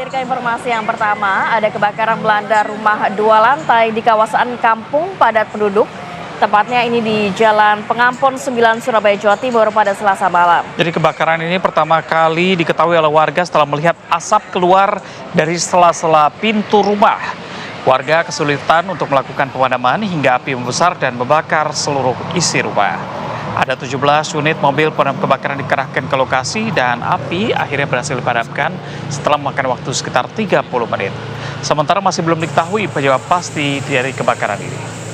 hadirkan informasi yang pertama, ada kebakaran melanda rumah 2 lantai di kawasan Kampung Padat Penduduk. Tepatnya ini di Jalan Pengampon 9 Surabaya, Jawa Timur pada Selasa malam. Jadi kebakaran ini pertama kali diketahui oleh warga setelah melihat asap keluar dari sela-sela pintu rumah. Warga kesulitan untuk melakukan pemadaman hingga api membesar dan membakar seluruh isi rumah. Ada 17 unit mobil pemadam kebakaran dikerahkan ke lokasi dan api akhirnya berhasil dipadamkan setelah memakan waktu sekitar 30 menit. Sementara masih belum diketahui penyebab pasti dari kebakaran ini.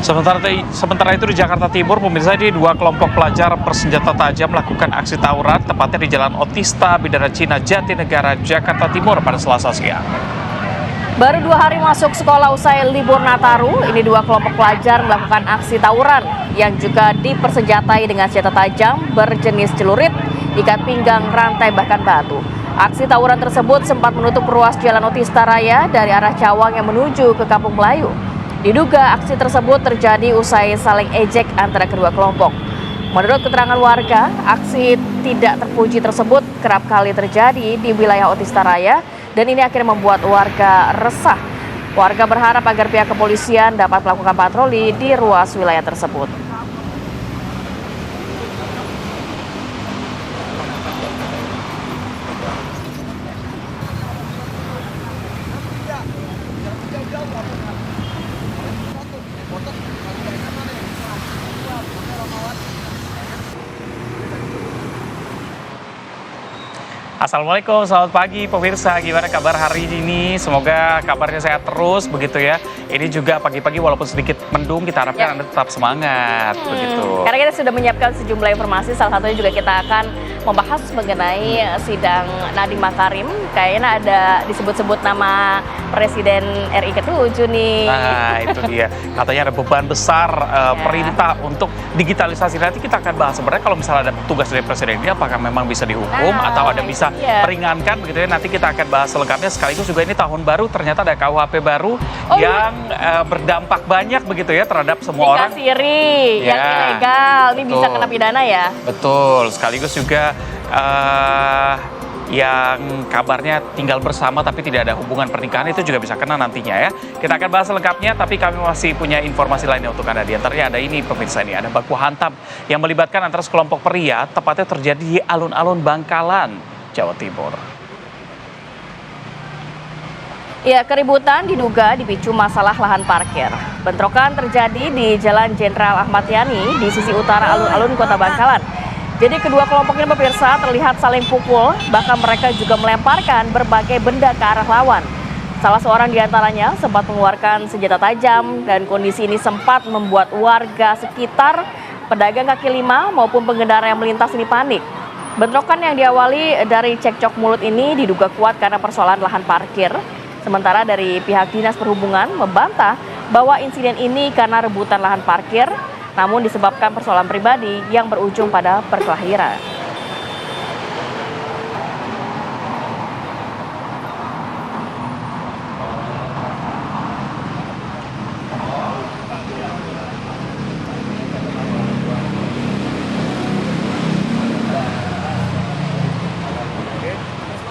Sementara itu di Jakarta Timur, pemirsa, di 2 kelompok pelajar bersenjata tajam melakukan aksi tawuran tepatnya di Jalan Otista, Bidara Cina, Jatinegara, Jakarta Timur pada Selasa siang. Baru 2 hari masuk sekolah usai libur Nataru, ini 2 kelompok pelajar melakukan aksi tawuran yang juga dipersenjatai dengan senjata tajam berjenis celurit, ikat pinggang, rantai, bahkan batu. Aksi tawuran tersebut sempat menutup ruas Jalan Otista Raya dari arah Cawang yang menuju ke Kampung Melayu. Diduga aksi tersebut terjadi usai saling ejek antara kedua kelompok. Menurut keterangan warga, aksi tidak terpuji tersebut kerap kali terjadi di wilayah Otista Raya dan ini akhirnya membuat warga resah. Warga berharap agar pihak kepolisian dapat melakukan patroli di ruas wilayah tersebut. Assalamualaikum, selamat pagi pemirsa. Gimana kabar hari ini? Semoga kabarnya sehat terus begitu ya. Ini juga pagi-pagi walaupun sedikit mendung, kita harapkan Anda tetap semangat begitu. Karena kita sudah menyiapkan sejumlah informasi, salah satunya juga kita akan membahas mengenai sidang Nadiem Makarim. Kayaknya ada disebut-sebut nama Presiden RI ke-7 nih. Nah, itu dia. Katanya ada beban besar perintah untuk digitalisasi. Nanti kita akan bahas sebenarnya kalau misalnya ada tugas dari Presiden ini apakah memang bisa dihukum atau ada bisa peringankan begitu ya. Nanti kita akan bahas selengkapnya. Sekaligus juga ini tahun baru, ternyata ada KUHP baru yang berdampak banyak begitu ya terhadap semua orang. Siri yang ilegal, ini bisa kena pidana ya. Betul, sekaligus juga yang kabarnya tinggal bersama tapi tidak ada hubungan pernikahan itu juga bisa kena nantinya ya. Kita akan bahas selengkapnya, tapi kami masih punya informasi lainnya untuk Anda. Di antaranya ada ini pemirsa, ini ada baku hantam yang melibatkan antara sekelompok pria, tepatnya terjadi di alun-alun Bangkalan, Jawa Timur. Ya, keributan diduga dipicu masalah lahan parkir. Bentrokan terjadi di Jalan Jenderal Ahmad Yani di sisi utara alun-alun Kota Bangkalan. Jadi kedua kelompok ini pemirsa terlihat saling pukul, bahkan mereka juga melemparkan berbagai benda ke arah lawan. Salah seorang diantaranya sempat mengeluarkan senjata tajam dan kondisi ini sempat membuat warga sekitar, pedagang kaki lima maupun pengendara yang melintas ini panik. Bentrokan yang diawali dari cekcok mulut ini diduga kuat karena persoalan lahan parkir. Sementara dari pihak Dinas Perhubungan membantah bahwa insiden ini karena rebutan lahan parkir, namun disebabkan persoalan pribadi yang berujung pada perkelahian.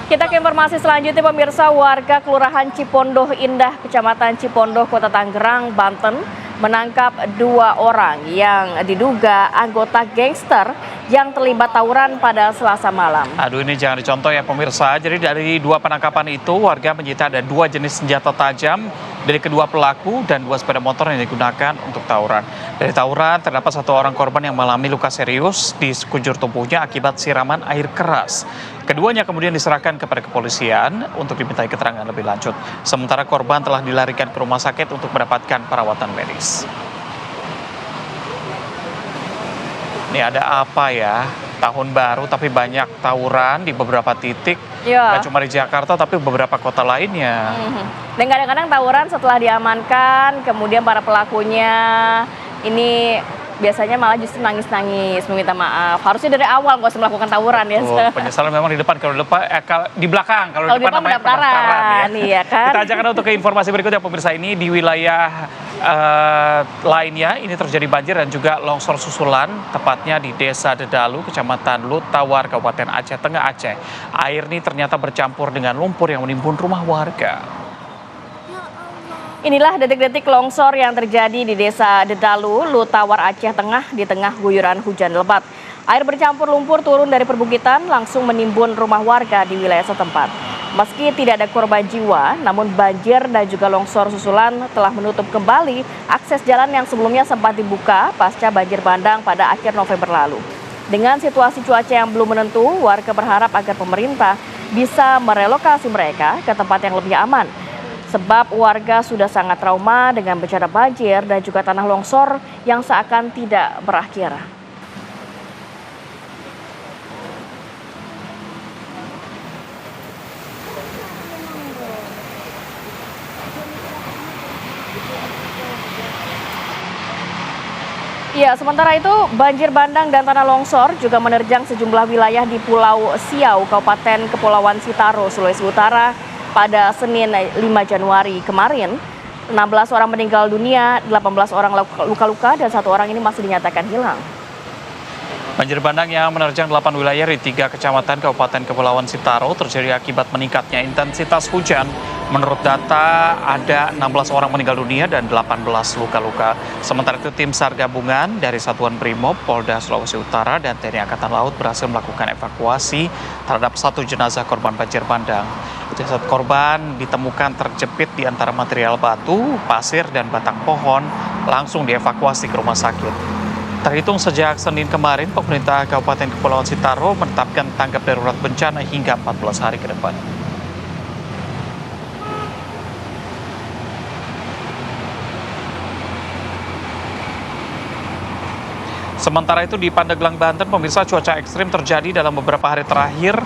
Kita ke informasi selanjutnya pemirsa. Warga Kelurahan Cipondoh Indah, Kecamatan Cipondoh, Kota Tangerang, Banten menangkap 2 orang yang diduga anggota gangster yang terlibat tawuran pada Selasa malam. Aduh, ini jangan dicontoh ya pemirsa. Jadi dari 2 penangkapan itu warga menyita ada 2 jenis senjata tajam dari kedua pelaku dan 2 sepeda motor yang digunakan untuk tawuran. Dari tawuran terdapat 1 orang korban yang mengalami luka serius di sekujur tubuhnya akibat siraman air keras. Keduanya kemudian diserahkan kepada kepolisian untuk dimintai keterangan lebih lanjut. Sementara korban telah dilarikan ke rumah sakit untuk mendapatkan perawatan medis. Ini ada apa ya? Tahun baru tapi banyak tawuran di beberapa titik. Gak cuma di Jakarta tapi beberapa kota lainnya. Dan kadang-kadang tawuran setelah diamankan, kemudian para pelakunya ini biasanya malah justru nangis-nangis meminta maaf. Harusnya dari awal nggak usah melakukan tawuran ya. Penyesalan memang di depan, kalau di belakang, kalau di depan namanya pendaftaran. Ya. Iya kan? Kita ajak Anda untuk ke informasi berikutnya pemirsa. Ini di wilayah lainnya ini terjadi banjir dan juga longsor susulan, tepatnya di Desa Dedalu, Kecamatan Lutawar, Kabupaten Aceh Tengah, Aceh. Air ini ternyata bercampur dengan lumpur yang menimbun rumah warga. Inilah detik-detik longsor yang terjadi di Desa Dedalu, Lutawar, Aceh Tengah di tengah guyuran hujan lebat. Air bercampur lumpur turun dari perbukitan langsung menimbun rumah warga di wilayah setempat. Meski tidak ada korban jiwa, namun banjir dan juga longsor susulan telah menutup kembali akses jalan yang sebelumnya sempat dibuka pasca banjir bandang pada akhir November lalu. Dengan situasi cuaca yang belum menentu, warga berharap agar pemerintah bisa merelokasi mereka ke tempat yang lebih aman. Sebab warga sudah sangat trauma dengan bencana banjir dan juga tanah longsor yang seakan tidak berakhir. Ya, sementara itu banjir bandang dan tanah longsor juga menerjang sejumlah wilayah di Pulau Siau, Kabupaten Kepulauan Sitaro, Sulawesi Utara pada Senin 5 Januari kemarin. 16 orang meninggal dunia, 18 orang luka-luka, dan 1 orang ini masih dinyatakan hilang. Banjir bandang yang menerjang 8 wilayah di 3 kecamatan Kabupaten Kepulauan Sitaro terjadi akibat meningkatnya intensitas hujan. Menurut data, ada 16 orang meninggal dunia dan 18 luka-luka. Sementara itu, tim SAR gabungan dari Satuan Brimob, Polda Sulawesi Utara, dan TNI Angkatan Laut berhasil melakukan evakuasi terhadap 1 jenazah korban banjir bandang. Jasad korban ditemukan terjepit di antara material batu, pasir, dan batang pohon, langsung dievakuasi ke rumah sakit. Terhitung sejak Senin kemarin, pemerintah Kabupaten Kepulauan Sitaro menetapkan tanggap darurat bencana hingga 14 hari ke depan. Sementara itu di Pandeglang, Banten, pemirsa, cuaca ekstrim terjadi dalam beberapa hari terakhir.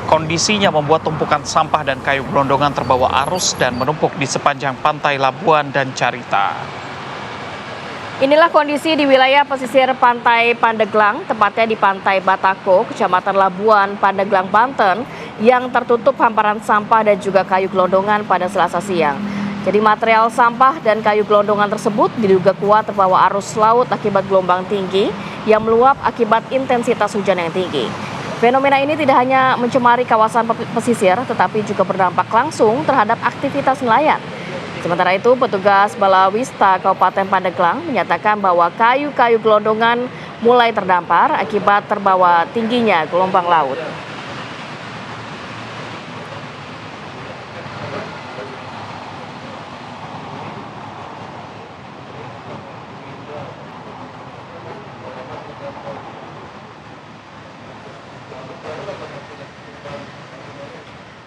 Kondisinya membuat tumpukan sampah dan kayu gelondongan terbawa arus dan menumpuk di sepanjang pantai Labuan dan Carita. Inilah kondisi di wilayah pesisir pantai Pandeglang, tepatnya di Pantai Batako, Kecamatan Labuan, Pandeglang, Banten, yang tertutup hamparan sampah dan juga kayu gelondongan pada Selasa siang. Jadi material sampah dan kayu gelondongan tersebut diduga kuat terbawa arus laut akibat gelombang tinggi yang meluap akibat intensitas hujan yang tinggi. Fenomena ini tidak hanya mencemari kawasan pesisir, tetapi juga berdampak langsung terhadap aktivitas nelayan. Sementara itu, petugas Balawista Kabupaten Pandeglang menyatakan bahwa kayu-kayu gelondongan mulai terdampar akibat terbawa tingginya gelombang laut.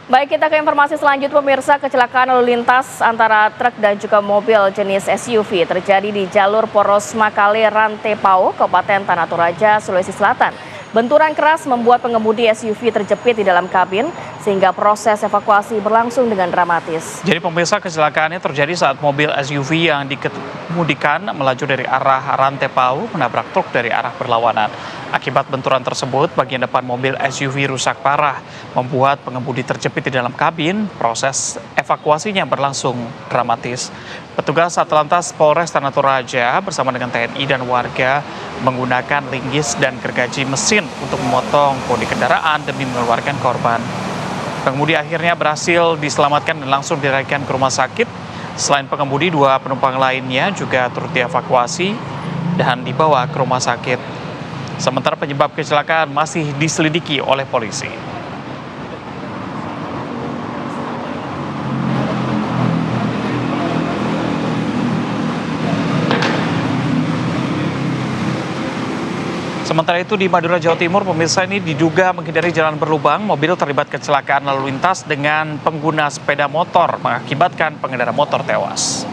Baik, kita ke informasi selanjutnya pemirsa. Kecelakaan lalu lintas antara truk dan juga mobil jenis SUV terjadi di jalur Poros Makale Rantepao, Kabupaten Tanah Toraja, Sulawesi Selatan. Benturan keras membuat pengemudi SUV terjepit di dalam kabin sehingga proses evakuasi berlangsung dengan dramatis. Jadi pemirsa, kecelakaannya terjadi saat mobil SUV yang dikemudikan melaju dari arah Rantepao menabrak truk dari arah berlawanan. Akibat benturan tersebut, bagian depan mobil SUV rusak parah, membuat pengemudi terjepit di dalam kabin. Proses evakuasinya berlangsung dramatis. Petugas Satlantas Polres Tanah Toraja bersama dengan TNI dan warga menggunakan linggis dan gergaji mesin untuk memotong bodi kendaraan demi mengeluarkan korban. Pengemudi akhirnya berhasil diselamatkan dan langsung dilarikan ke rumah sakit. Selain pengemudi, 2 penumpang lainnya juga turut dievakuasi dan dibawa ke rumah sakit. Sementara penyebab kecelakaan masih diselidiki oleh polisi. Sementara itu di Madura, Jawa Timur, pemirsa, ini diduga menghindari jalan berlubang, mobil terlibat kecelakaan lalu lintas dengan pengguna sepeda motor mengakibatkan pengendara motor tewas.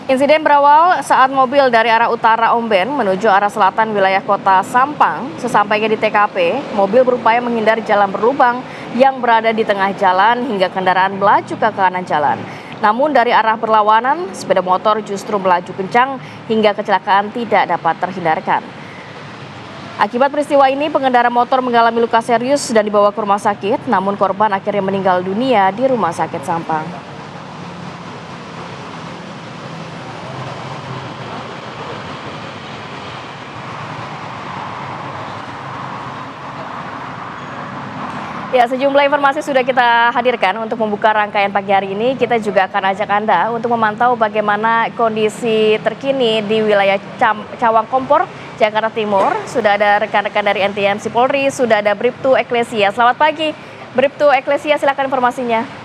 Insiden berawal saat mobil dari arah utara Omben menuju arah selatan wilayah kota Sampang. Sesampainya di TKP, mobil berupaya menghindari jalan berlubang yang berada di tengah jalan hingga kendaraan melaju ke kanan jalan. Namun dari arah berlawanan, sepeda motor justru melaju kencang hingga kecelakaan tidak dapat terhindarkan. Akibat peristiwa ini, pengendara motor mengalami luka serius dan dibawa ke rumah sakit, namun korban akhirnya meninggal dunia di Rumah Sakit Sampang. Ya, sejumlah informasi sudah kita hadirkan untuk membuka rangkaian pagi hari ini. Kita juga akan ajak Anda untuk memantau bagaimana kondisi terkini di wilayah Cawang Kompor, Jakarta Timur. Sudah ada rekan-rekan dari NTMC Polri, sudah ada Bribtu Eklesia. Selamat pagi, Bribtu Eklesia, silakan informasinya.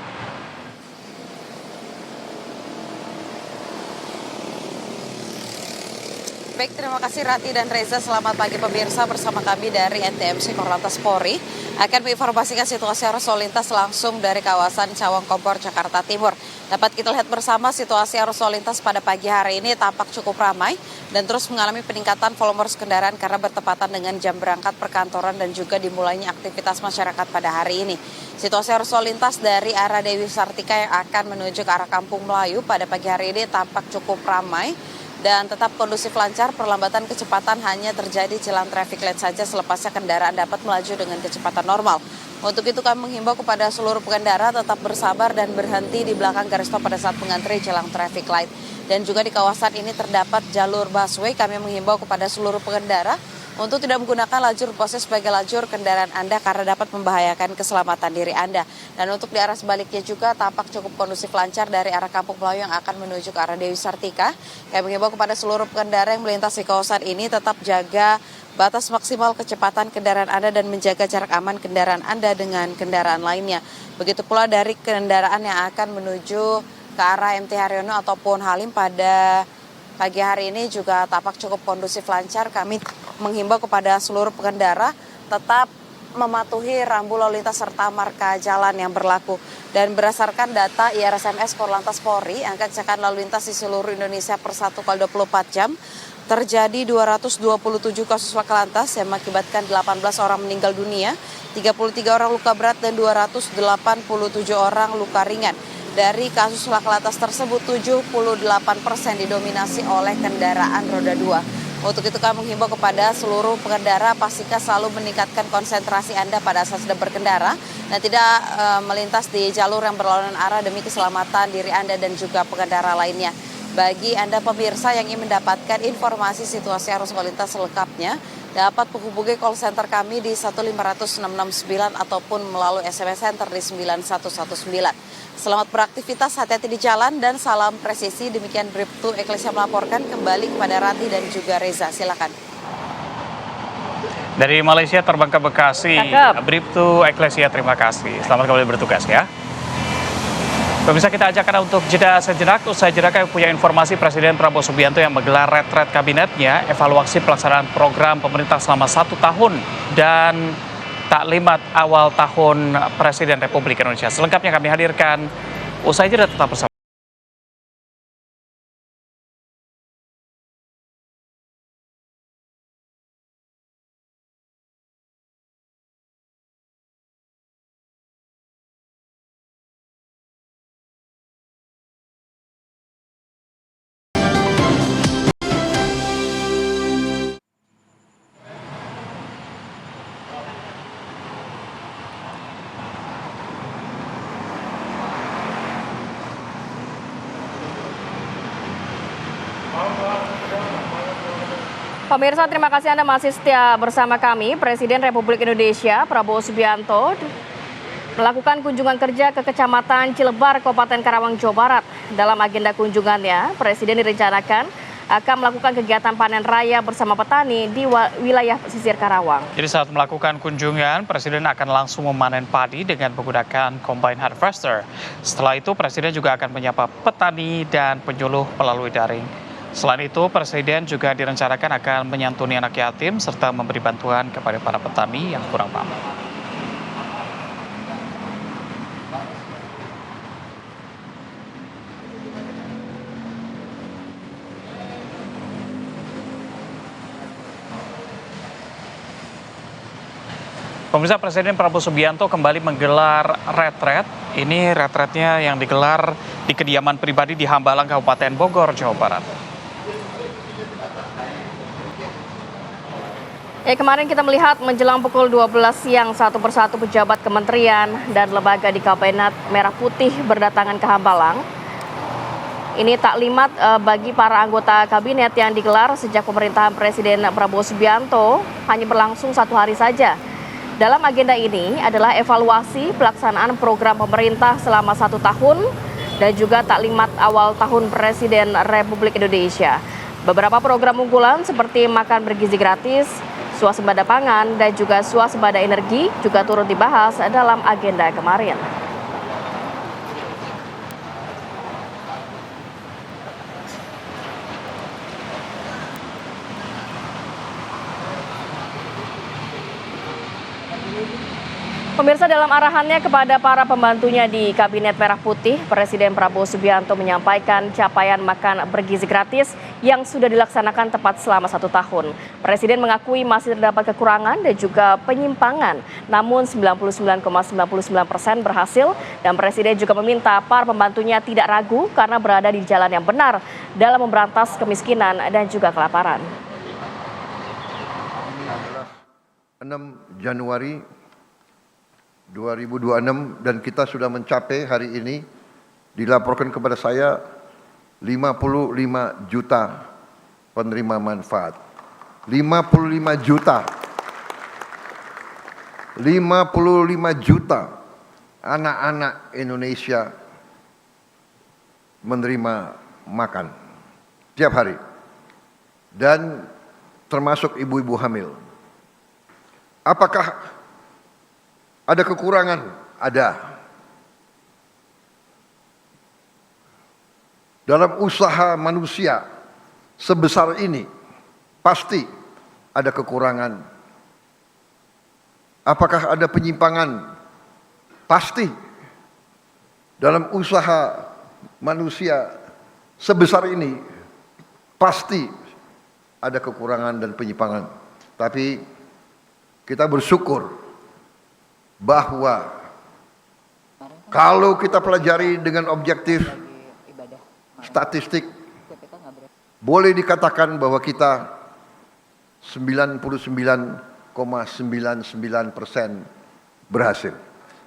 Baik, terima kasih Rati dan Reza. Selamat pagi pemirsa, bersama kami dari NTMC Korlantas Polri akan menginformasikan situasi arus lalu lintas langsung dari kawasan Cawang Kompor, Jakarta Timur. Dapat kita lihat bersama situasi arus lalu lintas pada pagi hari ini tampak cukup ramai dan terus mengalami peningkatan volume arus kendaraan karena bertepatan dengan jam berangkat perkantoran dan juga dimulainya aktivitas masyarakat pada hari ini. Situasi arus lalu lintas dari arah Dewi Sartika yang akan menuju ke arah Kampung Melayu pada pagi hari ini tampak cukup ramai dan tetap kondusif lancar. Perlambatan kecepatan hanya terjadi jelang traffic light saja, selepasnya kendaraan dapat melaju dengan kecepatan normal. Untuk itu kami menghimbau kepada seluruh pengendara tetap bersabar dan berhenti di belakang garis stop pada saat mengantri jelang traffic light. Dan juga di kawasan ini terdapat jalur busway. Kami menghimbau kepada seluruh pengendara untuk tidak menggunakan lajur busway sebagai lajur kendaraan Anda karena dapat membahayakan keselamatan diri Anda. Dan untuk di arah sebaliknya juga tampak cukup kondusif lancar dari arah Kampung Melayu yang akan menuju ke arah Dewi Sartika. Kami menghimbau kepada seluruh pengendara yang melintasi kawasan ini tetap jaga batas maksimal kecepatan kendaraan Anda dan menjaga jarak aman kendaraan Anda dengan kendaraan lainnya. Begitu pula dari kendaraan yang akan menuju ke arah MT Haryono ataupun Halim pada pagi hari ini juga tampak cukup kondusif lancar. Kami menghimbau kepada seluruh pengendara tetap mematuhi rambu lalu lintas serta marka jalan yang berlaku. Dan berdasarkan data IRSMS Korlantas Polri, angka kecelakaan lalu lintas di seluruh Indonesia per 1x24 jam terjadi 227 kasus laka lantas yang mengakibatkan 18 orang meninggal dunia, 33 orang luka berat dan 287 orang luka ringan. Dari kasus laka lantas tersebut 78% didominasi oleh kendaraan roda 2. Untuk itu kami menghimbau kepada seluruh pengendara pastikan selalu meningkatkan konsentrasi Anda pada saat sedang berkendara dan tidak melintas di jalur yang berlawanan arah demi keselamatan diri Anda dan juga pengendara lainnya. Bagi Anda pemirsa yang ingin mendapatkan informasi situasi arus lalu lintas selengkapnya, dapat menghubungi call center kami di 1500669 ataupun melalui SMS center di 9119. Selamat beraktivitas, hati-hati di jalan dan salam presisi. Demikian Bribtu Eklesia melaporkan, kembali kepada Rati dan juga Reza. Silakan. Dari Malaysia terbang ke Bekasi, Bribtu Eklesia, terima kasih. Selamat kembali bertugas ya. Pemirsa, kita ajak Anda untuk jeda sejenak. Usai jeda kami punya informasi Presiden Prabowo Subianto yang menggelar retret kabinetnya, evaluasi pelaksanaan program pemerintah selama 1 tahun dan taklimat awal tahun Presiden Republik Indonesia. Selengkapnya kami hadirkan usai jeda, tetap bersama. Pemirsa, terima kasih Anda masih setia bersama kami. Presiden Republik Indonesia Prabowo Subianto melakukan kunjungan kerja ke Kecamatan Cilebar, Kabupaten Karawang, Jawa Barat. Dalam agenda kunjungannya, Presiden direncanakan akan melakukan kegiatan panen raya bersama petani di wilayah pesisir Karawang. Jadi saat melakukan kunjungan, Presiden akan langsung memanen padi dengan menggunakan combine harvester. Setelah itu, Presiden juga akan menyapa petani dan penyuluh melalui daring. Selain itu, Presiden juga direncanakan akan menyantuni anak yatim serta memberi bantuan kepada para petani yang kurang mampu. Pemirsa, Presiden Prabowo Subianto kembali menggelar retret. Ini retretnya yang digelar di kediaman pribadi di Hambalang, Kabupaten Bogor, Jawa Barat. Kemarin kita melihat menjelang pukul 12 siang satu persatu pejabat kementerian dan lembaga di Kabinet Merah Putih berdatangan ke Hambalang. Ini taklimat bagi para anggota kabinet yang digelar sejak pemerintahan Presiden Prabowo Subianto hanya berlangsung 1 hari saja. Dalam agenda ini adalah evaluasi pelaksanaan program pemerintah selama 1 tahun dan juga taklimat awal tahun Presiden Republik Indonesia. Beberapa program unggulan seperti makan bergizi gratis, swasembada pangan, dan juga swasembada energi juga turut dibahas dalam agenda kemarin. Pemirsa, dalam arahannya kepada para pembantunya di Kabinet Merah Putih, Presiden Prabowo Subianto menyampaikan capaian makan bergizi gratis yang sudah dilaksanakan tepat selama 1 tahun. Presiden mengakui masih terdapat kekurangan dan juga penyimpangan, namun 99,99% berhasil, dan Presiden juga meminta para pembantunya tidak ragu karena berada di jalan yang benar dalam memberantas kemiskinan dan juga kelaparan. Ini adalah 6 Januari 2026 dan kita sudah mencapai hari ini, dilaporkan kepada saya 55 juta penerima manfaat. 55 juta. 55 juta anak-anak Indonesia menerima makan tiap hari. Dan termasuk ibu-ibu hamil. Apakah ada kekurangan? Ada. Dalam usaha manusia sebesar ini, pasti ada kekurangan. Apakah ada penyimpangan? Pasti. Dalam usaha manusia sebesar ini, pasti ada kekurangan dan penyimpangan. Tapi kita bersyukur bahwa kalau kita pelajari dengan objektif statistik, boleh dikatakan bahwa kita 99,99% berhasil.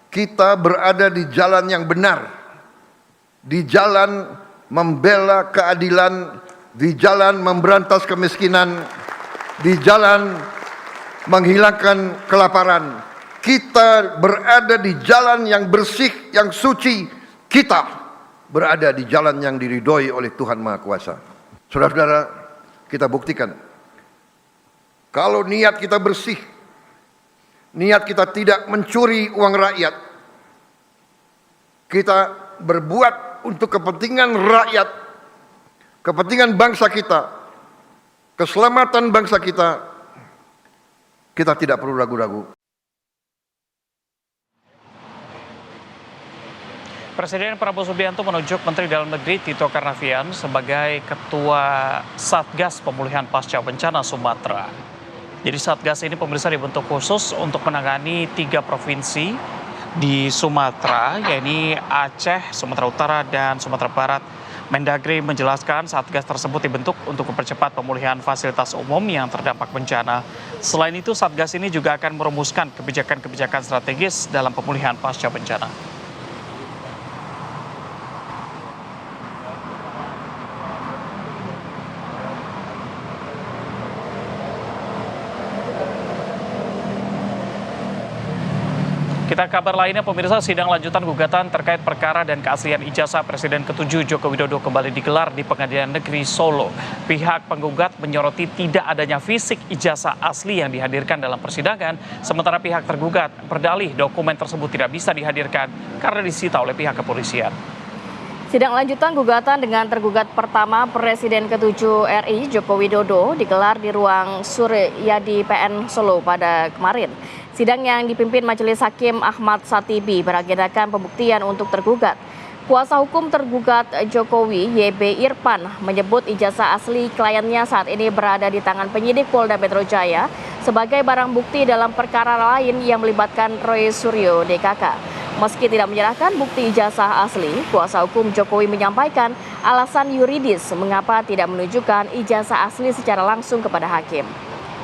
Kita berada di jalan yang benar, di jalan membela keadilan, di jalan memberantas kemiskinan, di jalan menghilangkan kelaparan. Kita berada di jalan yang bersih, yang suci. Kita berada di jalan yang diridhoi oleh Tuhan Maha Kuasa. Saudara-saudara, kita buktikan. Kalau niat kita bersih, niat kita tidak mencuri uang rakyat, kita berbuat untuk kepentingan rakyat, kepentingan bangsa kita, keselamatan bangsa kita, kita tidak perlu ragu-ragu. Presiden Prabowo Subianto menunjuk Menteri Dalam Negeri Tito Karnavian sebagai Ketua Satgas Pemulihan Pasca Bencana Sumatera. Jadi Satgas ini pemirsa dibentuk khusus untuk menangani 3 provinsi di Sumatera, yaitu Aceh, Sumatera Utara, dan Sumatera Barat. Mendagri menjelaskan Satgas tersebut dibentuk untuk mempercepat pemulihan fasilitas umum yang terdampak bencana. Selain itu, Satgas ini juga akan merumuskan kebijakan-kebijakan strategis dalam pemulihan pasca bencana. Kita kabar lainnya, pemirsa, sidang lanjutan gugatan terkait perkara dan keaslian ijazah Presiden ke-7 Joko Widodo kembali digelar di Pengadilan Negeri Solo. Pihak penggugat menyoroti tidak adanya fisik ijazah asli yang dihadirkan dalam persidangan, sementara pihak tergugat berdalih dokumen tersebut tidak bisa dihadirkan karena disita oleh pihak kepolisian. Sidang lanjutan gugatan dengan tergugat pertama Presiden ke-7 RI Joko Widodo digelar di ruang Suryadi PN Solo pada kemarin. Sidang yang dipimpin Majelis Hakim Ahmad Satibi beragendakan pembuktian untuk tergugat. Kuasa hukum tergugat Jokowi, YB Irfan, menyebut ijazah asli kliennya saat ini berada di tangan penyidik Polda Metro Jaya sebagai barang bukti dalam perkara lain yang melibatkan Roy Suryo DKK. Meski tidak menyerahkan bukti ijazah asli, kuasa hukum Jokowi menyampaikan alasan yuridis mengapa tidak menunjukkan ijazah asli secara langsung kepada hakim.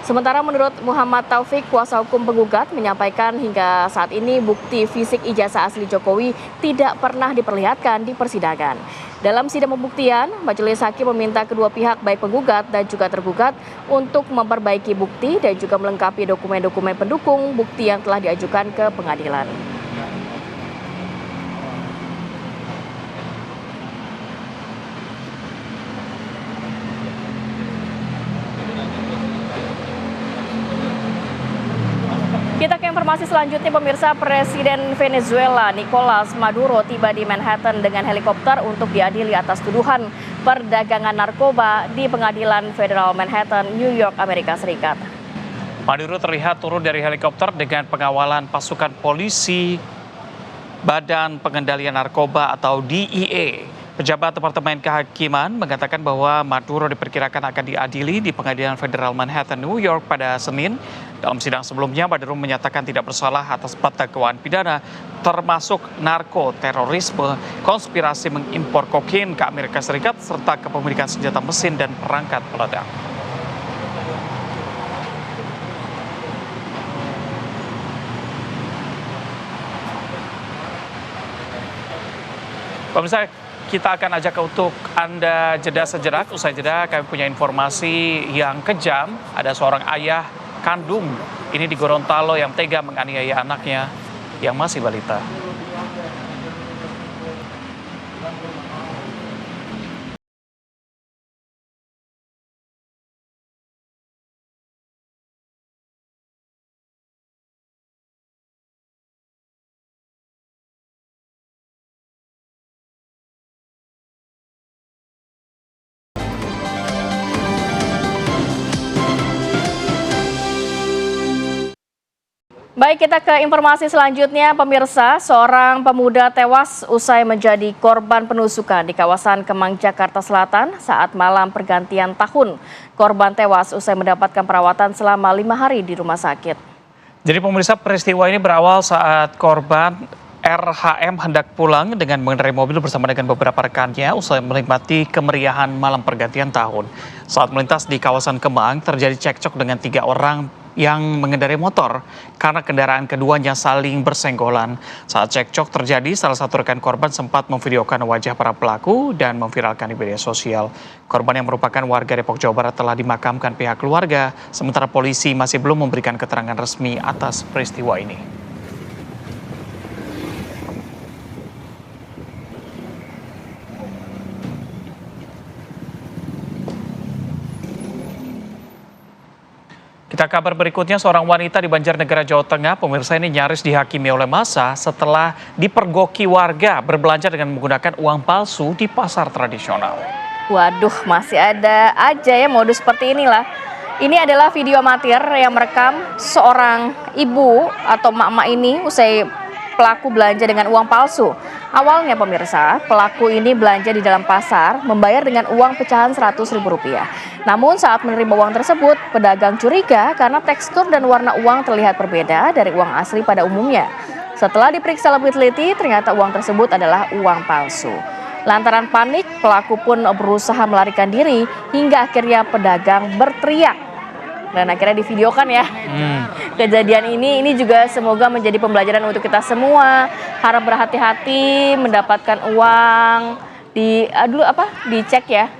Sementara menurut Muhammad Taufik, kuasa hukum penggugat menyampaikan hingga saat ini bukti fisik ijazah asli Jokowi tidak pernah diperlihatkan di persidangan. Dalam sidang pembuktian, majelis hakim meminta kedua pihak baik penggugat dan juga tergugat untuk memperbaiki bukti dan juga melengkapi dokumen-dokumen pendukung bukti yang telah diajukan ke pengadilan. Kita ke informasi selanjutnya, pemirsa. Presiden Venezuela Nicolas Maduro tiba di Manhattan dengan helikopter untuk diadili atas tuduhan perdagangan narkoba di Pengadilan Federal Manhattan, New York, Amerika Serikat. Maduro terlihat turun dari helikopter dengan pengawalan pasukan polisi Badan Pengendalian Narkoba atau DEA. Pejabat Departemen Kehakiman mengatakan bahwa Maduro diperkirakan akan diadili di Pengadilan Federal Manhattan, New York pada Senin. Dalam sidang sebelumnya, Maduro menyatakan tidak bersalah atas 4 dakwaan pidana, termasuk narko, terorisme, konspirasi mengimpor kokain ke Amerika Serikat, serta kepemilikan senjata mesin dan perangkat peledak. Pemirsa, kita akan ajak untuk Anda jeda sejenak. Usai jeda kami punya informasi yang kejam. Ada seorang ayah kandung ini di Gorontalo yang tega menganiaya anaknya yang masih balita. Baik, kita ke informasi selanjutnya, pemirsa. Seorang pemuda tewas usai menjadi korban penusukan di kawasan Kemang, Jakarta Selatan saat malam pergantian tahun. Korban tewas usai mendapatkan perawatan selama 5 hari di rumah sakit. Jadi pemirsa, peristiwa ini berawal saat korban RHM hendak pulang dengan mengendarai mobil bersama dengan beberapa rekannya usai menikmati kemeriahan malam pergantian tahun. Saat melintas di kawasan Kemang, terjadi cekcok dengan 3 orang yang mengendarai motor karena kendaraan keduanya saling bersenggolan. Saat cekcok terjadi, salah satu rekan korban sempat memvideokan wajah para pelaku dan memviralkan di media sosial. Korban yang merupakan warga Depok, Jawa Barat telah dimakamkan pihak keluarga, sementara polisi masih belum memberikan keterangan resmi atas peristiwa ini. Kita kabar berikutnya, seorang wanita di Banjarnegara, Jawa Tengah, pemirsa, ini nyaris dihakimi oleh massa setelah dipergoki warga berbelanja dengan menggunakan uang palsu di pasar tradisional. Waduh, masih ada aja ya modus seperti inilah. Ini adalah video amatir yang merekam seorang ibu atau emak-emak ini usai pelaku belanja dengan uang palsu. Awalnya pemirsa, pelaku ini belanja di dalam pasar membayar dengan uang pecahan Rp100.000. Namun saat menerima uang tersebut, pedagang curiga karena tekstur dan warna uang terlihat berbeda dari uang asli pada umumnya. Setelah diperiksa lebih teliti, ternyata uang tersebut adalah uang palsu. Lantaran panik, pelaku pun berusaha melarikan diri hingga akhirnya pedagang berteriak. Dan akhirnya divideokan ya. Kejadian ini juga semoga menjadi pembelajaran untuk kita semua. Harap berhati-hati mendapatkan uang dicek ya,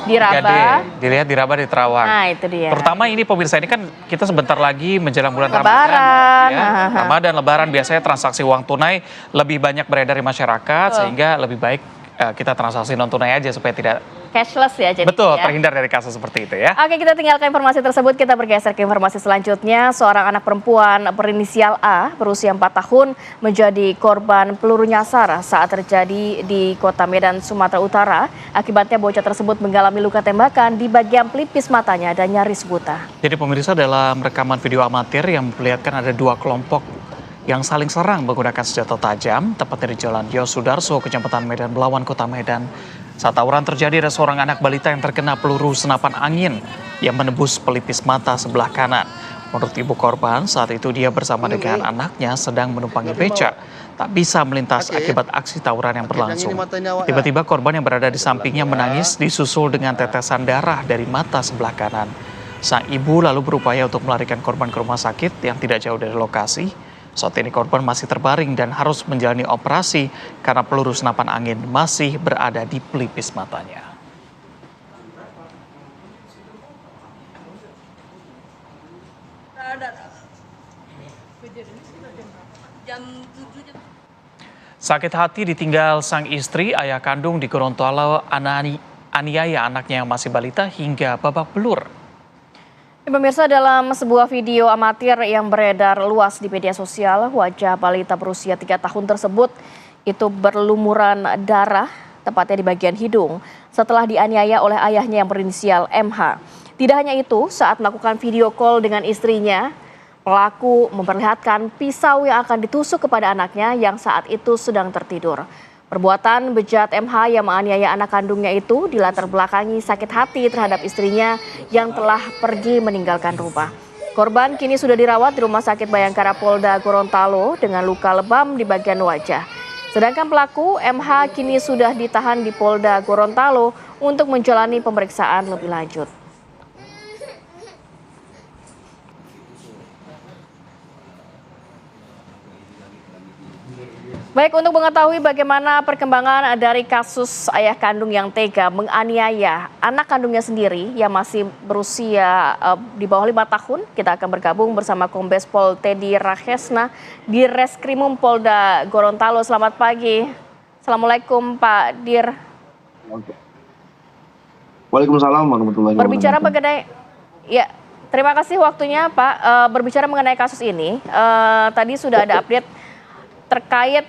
diraba. Dilihat diraba di Terawang. Nah, itu dia. Terutama ini pemirsa, ini kan kita sebentar lagi menjelang bulan Lebaran. Ramadan. Ya. Ramadan, Lebaran biasanya transaksi uang tunai lebih banyak beredar di masyarakat, sehingga lebih baik kita transaksi non tunai aja supaya tidak cashless ya jadi. Betul, ya. terhindar dari kasus seperti itu ya. Oke, kita tinggalkan informasi tersebut, kita bergeser ke informasi selanjutnya. Seorang anak perempuan berinisial A berusia 4 tahun menjadi korban peluru nyasar saat terjadi di Kota Medan, Sumatera Utara. Akibatnya bocah tersebut mengalami luka tembakan di bagian pelipis matanya dan nyaris buta. Jadi pemirsa, dalam rekaman video amatir yang memperlihatkan ada 2 kelompok yang saling serang menggunakan senjata tajam, tepatnya di Jalan Yosudarso, Kecamatan Medan Belawan, Kota Medan. Saat tawuran terjadi, ada seorang anak balita yang terkena peluru senapan angin yang menembus pelipis mata sebelah kanan. Menurut ibu korban, saat itu dia bersama dengan anaknya sedang menumpangi becak. tak bisa melintas akibat aksi tawuran yang berlangsung. Tiba-tiba korban yang berada di sampingnya menangis disusul dengan tetesan darah dari mata sebelah kanan. Sang ibu lalu berupaya untuk melarikan korban ke rumah sakit yang tidak jauh dari lokasi. Saat ini korban masih terbaring dan harus menjalani operasi karena peluru senapan angin masih berada di pelipis matanya. Sakit hati ditinggal sang istri, ayah kandung di Gorontalo aniaya anaknya yang masih balita hingga babak belur. Pemirsa, dalam sebuah video amatir yang beredar luas di media sosial, wajah balita berusia 3 tahun tersebut itu berlumuran darah, tepatnya di bagian hidung, setelah dianiaya oleh ayahnya yang berinisial MH. Tidak hanya itu, saat melakukan video call dengan istrinya, pelaku memperlihatkan pisau yang akan ditusuk kepada anaknya yang saat itu sedang tertidur. Perbuatan bejat MH yang menganiaya anak kandungnya itu dilatar belakangi sakit hati terhadap istrinya yang telah pergi meninggalkan rumah. Korban kini sudah dirawat di Rumah Sakit Bayangkara Polda Gorontalo dengan luka lebam di bagian wajah. Sedangkan pelaku MH kini sudah ditahan di Polda Gorontalo untuk menjalani pemeriksaan lebih lanjut. Baik, untuk mengetahui bagaimana perkembangan dari kasus ayah kandung yang tega menganiaya anak kandungnya sendiri yang masih berusia di bawah 5 tahun, kita akan bergabung bersama Kombes Pol Teddy Rahesna di Reskrimum Polda Gorontalo. Selamat pagi. Assalamualaikum Pak Dir. Waalaikumsalam warahmatullahi wabarakatuh. Berbicara mengenai, ya, terima kasih waktunya Pak. Berbicara mengenai kasus ini, tadi sudah ada update terkait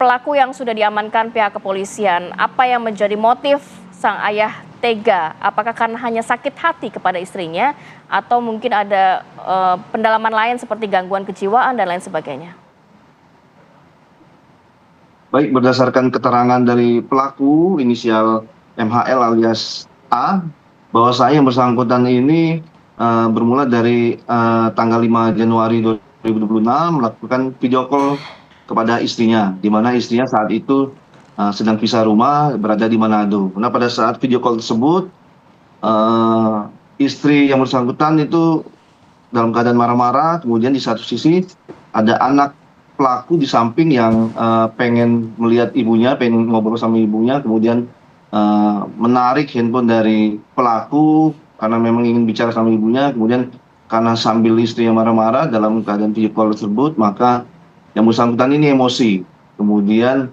pelaku yang sudah diamankan pihak kepolisian. Apa yang menjadi motif sang ayah tega? Apakah karena hanya sakit hati kepada istrinya atau mungkin ada pendalaman lain seperti gangguan kejiwaan dan lain sebagainya? Baik, berdasarkan keterangan dari pelaku inisial MHL alias A, bahwa saya yang bersangkutan ini bermula dari tanggal 5 Januari 2026 melakukan video call kepada istrinya, di mana istrinya saat itu sedang pisah rumah berada di Manado. Nah, pada saat video call tersebut, istri yang bersangkutan itu dalam keadaan marah-marah. Kemudian di satu sisi ada anak pelaku di samping yang pengen melihat ibunya, pengen ngobrol sama ibunya. Kemudian menarik handphone dari pelaku karena memang ingin bicara sama ibunya. Kemudian karena sambil istri yang marah-marah dalam keadaan video call tersebut, maka yang bersangkutan ini emosi, kemudian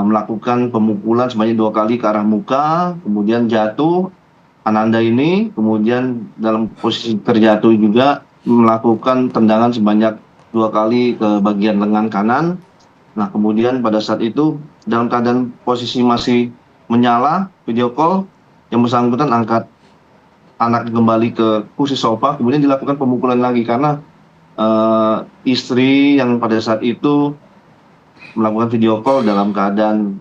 melakukan pemukulan sebanyak 2 kali ke arah muka, kemudian jatuh Ananda ini, kemudian dalam posisi terjatuh juga melakukan tendangan sebanyak 2 kali ke bagian lengan kanan. Nah, kemudian pada saat itu dalam keadaan posisi masih menyala video call, yang bersangkutan angkat anak kembali ke kursi sofa, kemudian dilakukan pemukulan lagi karena istri yang pada saat itu melakukan video call dalam keadaan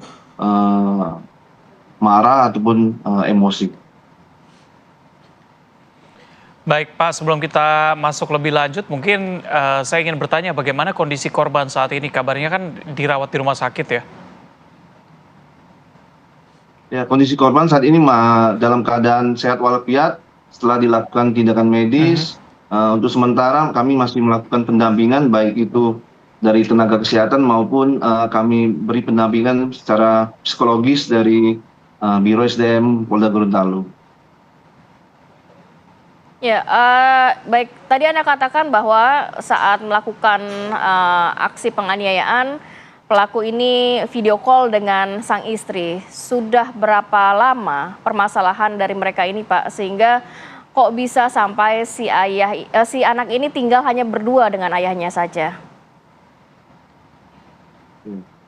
marah ataupun emosi. Baik Pak, sebelum kita masuk lebih lanjut, mungkin saya ingin bertanya bagaimana kondisi korban saat ini? Kabarnya kan dirawat di rumah sakit ya? Ya, kondisi korban saat ini dalam keadaan sehat walafiat setelah dilakukan tindakan medis. Untuk sementara kami masih melakukan pendampingan baik itu dari tenaga kesehatan maupun kami beri pendampingan secara psikologis dari Biro SDM Polda Gorontalo. Ya, baik. Tadi Anda katakan bahwa saat melakukan aksi penganiayaan, pelaku ini video call dengan sang istri. Sudah berapa lama permasalahan dari mereka ini, Pak, sehingga kok bisa sampai si anak ini tinggal hanya berdua dengan ayahnya saja?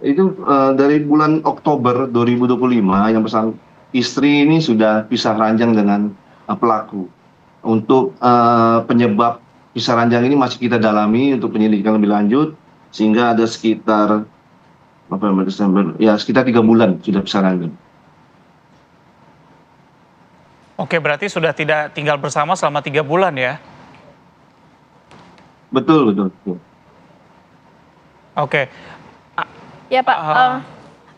Itu dari bulan Oktober 2025 yang istri ini sudah pisah ranjang dengan pelaku. Untuk penyebab pisah ranjang ini masih kita dalami untuk penyelidikan lebih lanjut, sehingga ada sekitar November, Desember, ya sekitar 3 bulan sudah pisah ranjang. Oke, berarti sudah tidak tinggal bersama selama 3 bulan ya? Betul. Oke. Ya Pak,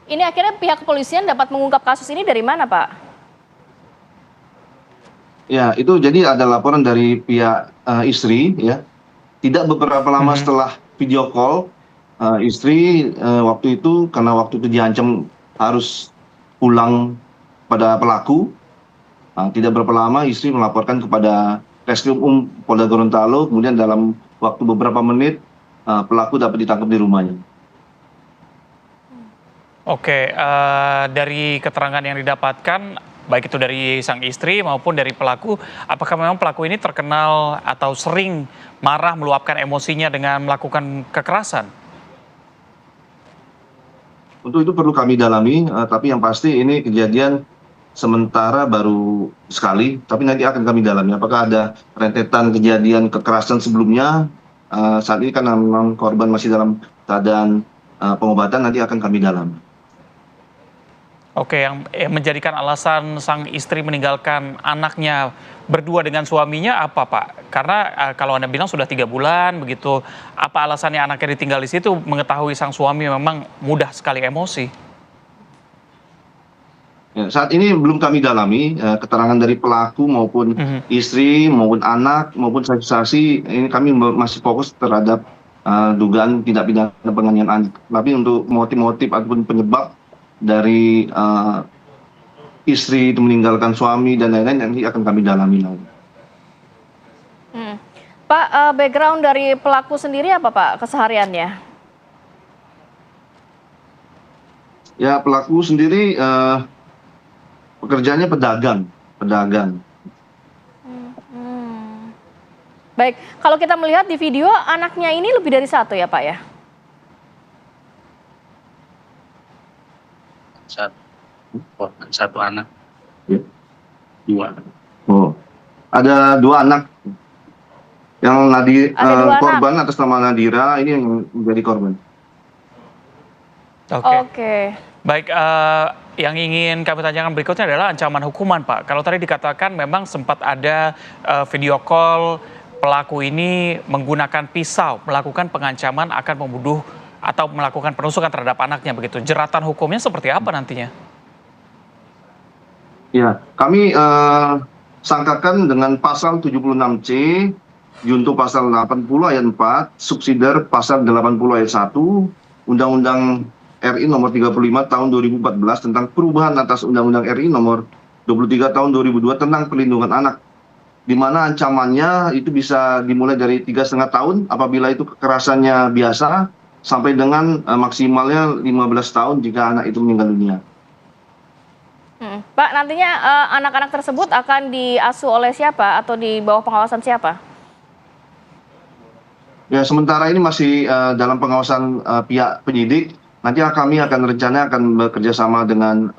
ini akhirnya pihak kepolisian dapat mengungkap kasus ini dari mana Pak? Ya, itu jadi ada laporan dari pihak istri, ya. Tidak beberapa lama setelah video call, istri waktu itu karena waktu itu diancam harus pulang pada pelaku. Tidak berapa lama istri melaporkan kepada Reskrim Polda Gorontalo, kemudian dalam waktu beberapa menit pelaku dapat ditangkap di rumahnya. Oke, dari keterangan yang didapatkan, baik itu dari sang istri maupun dari pelaku, apakah memang pelaku ini terkenal atau sering marah meluapkan emosinya dengan melakukan kekerasan? Untuk itu perlu kami dalami, tapi yang pasti ini kejadian sementara baru sekali, tapi nanti akan kami dalami. Apakah ada rentetan kejadian kekerasan sebelumnya? Saat ini kan memang korban masih dalam keadaan pengobatan, nanti akan kami dalami. Oke, yang menjadikan alasan sang istri meninggalkan anaknya berdua dengan suaminya apa Pak? Karena kalau Anda bilang sudah 3 bulan begitu, apa alasannya anaknya ditinggal di situ mengetahui sang suami memang mudah sekali emosi? Ya, saat ini belum kami dalami keterangan dari pelaku maupun istri maupun anak maupun saksi-saksi, ini kami masih fokus terhadap dugaan tindak pidana penganiayaan. Tapi untuk motif-motif ataupun penyebab dari istri itu meninggalkan suami dan lain-lain nanti akan kami dalami lagi. Pak, background dari pelaku sendiri apa Pak kesehariannya? Ya, pelaku sendiri pekerjaannya pedagang. Baik, kalau kita melihat di video anaknya ini lebih dari 1 ya Pak ya? Satu anak. Ya. 2. Oh, ada 2 anak. Yang korban atas nama Nadira ini yang menjadi korban. Oke. Baik, yang ingin kami tanyakan berikutnya adalah ancaman hukuman Pak. Kalau tadi dikatakan memang sempat ada video call pelaku ini menggunakan pisau, melakukan pengancaman akan membunuh atau melakukan penusukan terhadap anaknya begitu. Jeratan hukumnya seperti apa nantinya? Ya, kami sangkakan dengan pasal 76C, junto pasal 80 ayat 4, subsidiar pasal 80 ayat 1, Undang-Undang RI nomor 35 tahun 2014 tentang perubahan atas Undang-Undang RI nomor 23 tahun 2002 tentang perlindungan anak, di mana ancamannya itu bisa dimulai dari 3,5 tahun apabila itu kekerasannya biasa, sampai dengan maksimalnya 15 tahun jika anak itu meninggal dunia. Pak, nantinya anak-anak tersebut akan diasuh oleh siapa atau di bawah pengawasan siapa? Ya, sementara ini masih dalam pengawasan pihak penyidik. Nanti kami akan bekerja sama dengan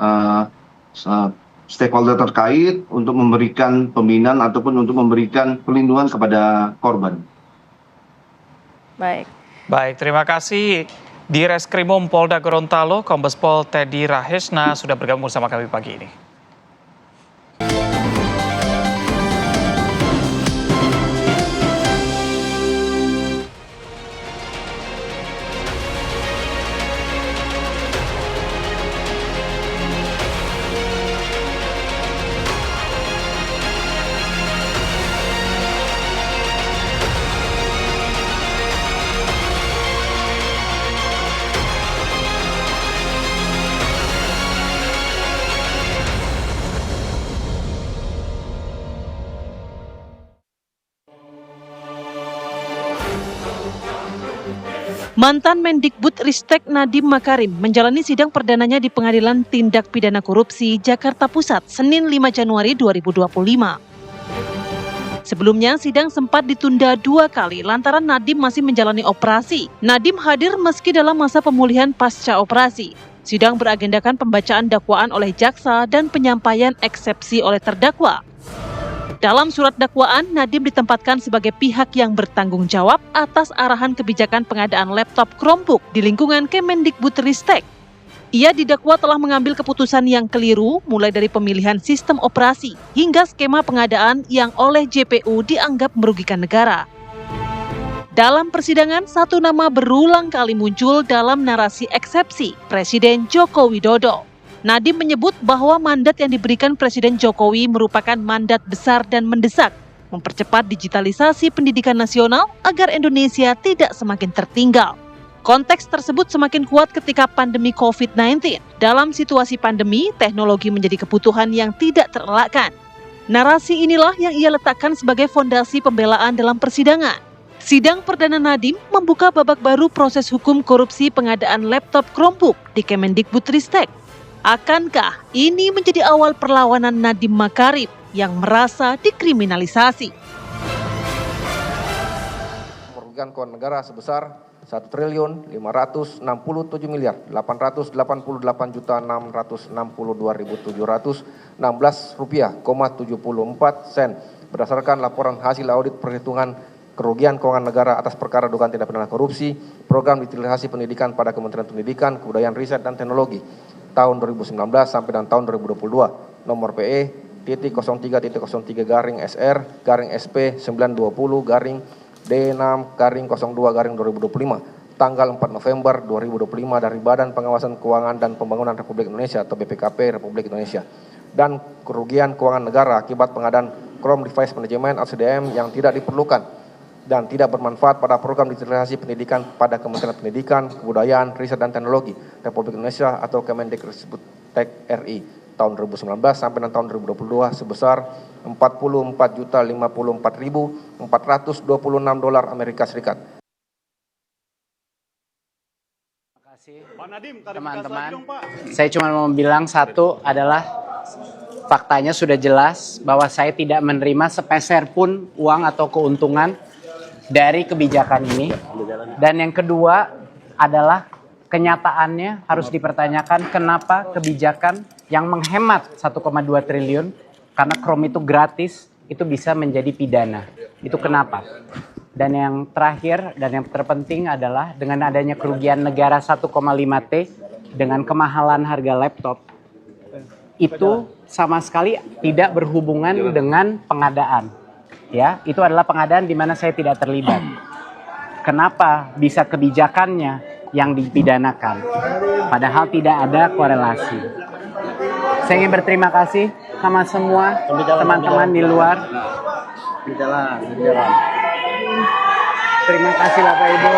stakeholder terkait untuk memberikan pembinaan ataupun untuk memberikan perlindungan kepada korban. Baik, terima kasih di Reskrimum Polda Gorontalo, Kombes Pol Teddy Rahesna sudah bergabung bersama kami pagi ini. Mantan Mendikbudristek Nadiem Makarim menjalani sidang perdananya di Pengadilan Tindak Pidana Korupsi Jakarta Pusat Senin 5 Januari 2025. Sebelumnya sidang sempat ditunda 2 kali lantaran Nadiem masih menjalani operasi. Nadiem hadir meski dalam masa pemulihan pasca operasi. Sidang beragendakan pembacaan dakwaan oleh jaksa dan penyampaian eksepsi oleh terdakwa. Dalam surat dakwaan, Nadiem ditempatkan sebagai pihak yang bertanggung jawab atas arahan kebijakan pengadaan laptop Chromebook di lingkungan Kemendikbudristek. Ia didakwa telah mengambil keputusan yang keliru mulai dari pemilihan sistem operasi hingga skema pengadaan yang oleh JPU dianggap merugikan negara. Dalam persidangan, satu nama berulang kali muncul dalam narasi eksepsi Presiden Joko Widodo. Nadiem menyebut bahwa mandat yang diberikan Presiden Jokowi merupakan mandat besar dan mendesak, mempercepat digitalisasi pendidikan nasional agar Indonesia tidak semakin tertinggal. Konteks tersebut semakin kuat ketika pandemi COVID-19. Dalam situasi pandemi, teknologi menjadi kebutuhan yang tidak terelakkan. Narasi inilah yang ia letakkan sebagai fondasi pembelaan dalam persidangan. Sidang perdana Nadiem membuka babak baru proses hukum korupsi pengadaan laptop Chromebook di Kemendikbudristek. Akankah ini menjadi awal perlawanan Nadiem Makarim yang merasa dikriminalisasi? Merugikan keuangan negara sebesar 1.567.888.662.716 rupiah,74 sen berdasarkan laporan hasil audit perhitungan kerugian keuangan negara atas perkara dugaan tindak pidana korupsi program digitalisasi pendidikan pada Kementerian Pendidikan, Kebudayaan, Riset dan Teknologi tahun 2019 sampai dengan tahun 2022 nomor PE .03.03/SR/SP 920 D6/02/2025 tanggal 4 November 2025 dari Badan Pengawasan Keuangan dan Pembangunan Republik Indonesia atau BPKP Republik Indonesia, dan kerugian keuangan negara akibat pengadaan Chrome Device Management (CDM) yang tidak diperlukan dan tidak bermanfaat pada program digitalisasi pendidikan pada Kementerian Pendidikan, Kebudayaan, Riset dan Teknologi Republik Indonesia atau Kemendikbudristek RI tahun 2019 sampai dengan tahun 2022 sebesar $44.054.426 Amerika Serikat. Teman-teman, saya cuma mau bilang satu adalah faktanya sudah jelas bahwa saya tidak menerima sepeser pun uang atau keuntungan dari kebijakan ini. Dan yang kedua adalah kenyataannya harus dipertanyakan kenapa kebijakan yang menghemat 1,2 triliun karena Chrome itu gratis itu bisa menjadi pidana. Itu kenapa? Dan yang terakhir dan yang terpenting adalah dengan adanya kerugian negara 1,5 T dengan kemahalan harga laptop itu sama sekali tidak berhubungan dengan pengadaan. Ya, itu adalah pengadaan di mana saya tidak terlibat. Kenapa bisa kebijakannya yang dipidanakan? Padahal tidak ada korelasi. Saya ingin berterima kasih sama semua teman-teman di luar. Terima kasih Bapak Ibu.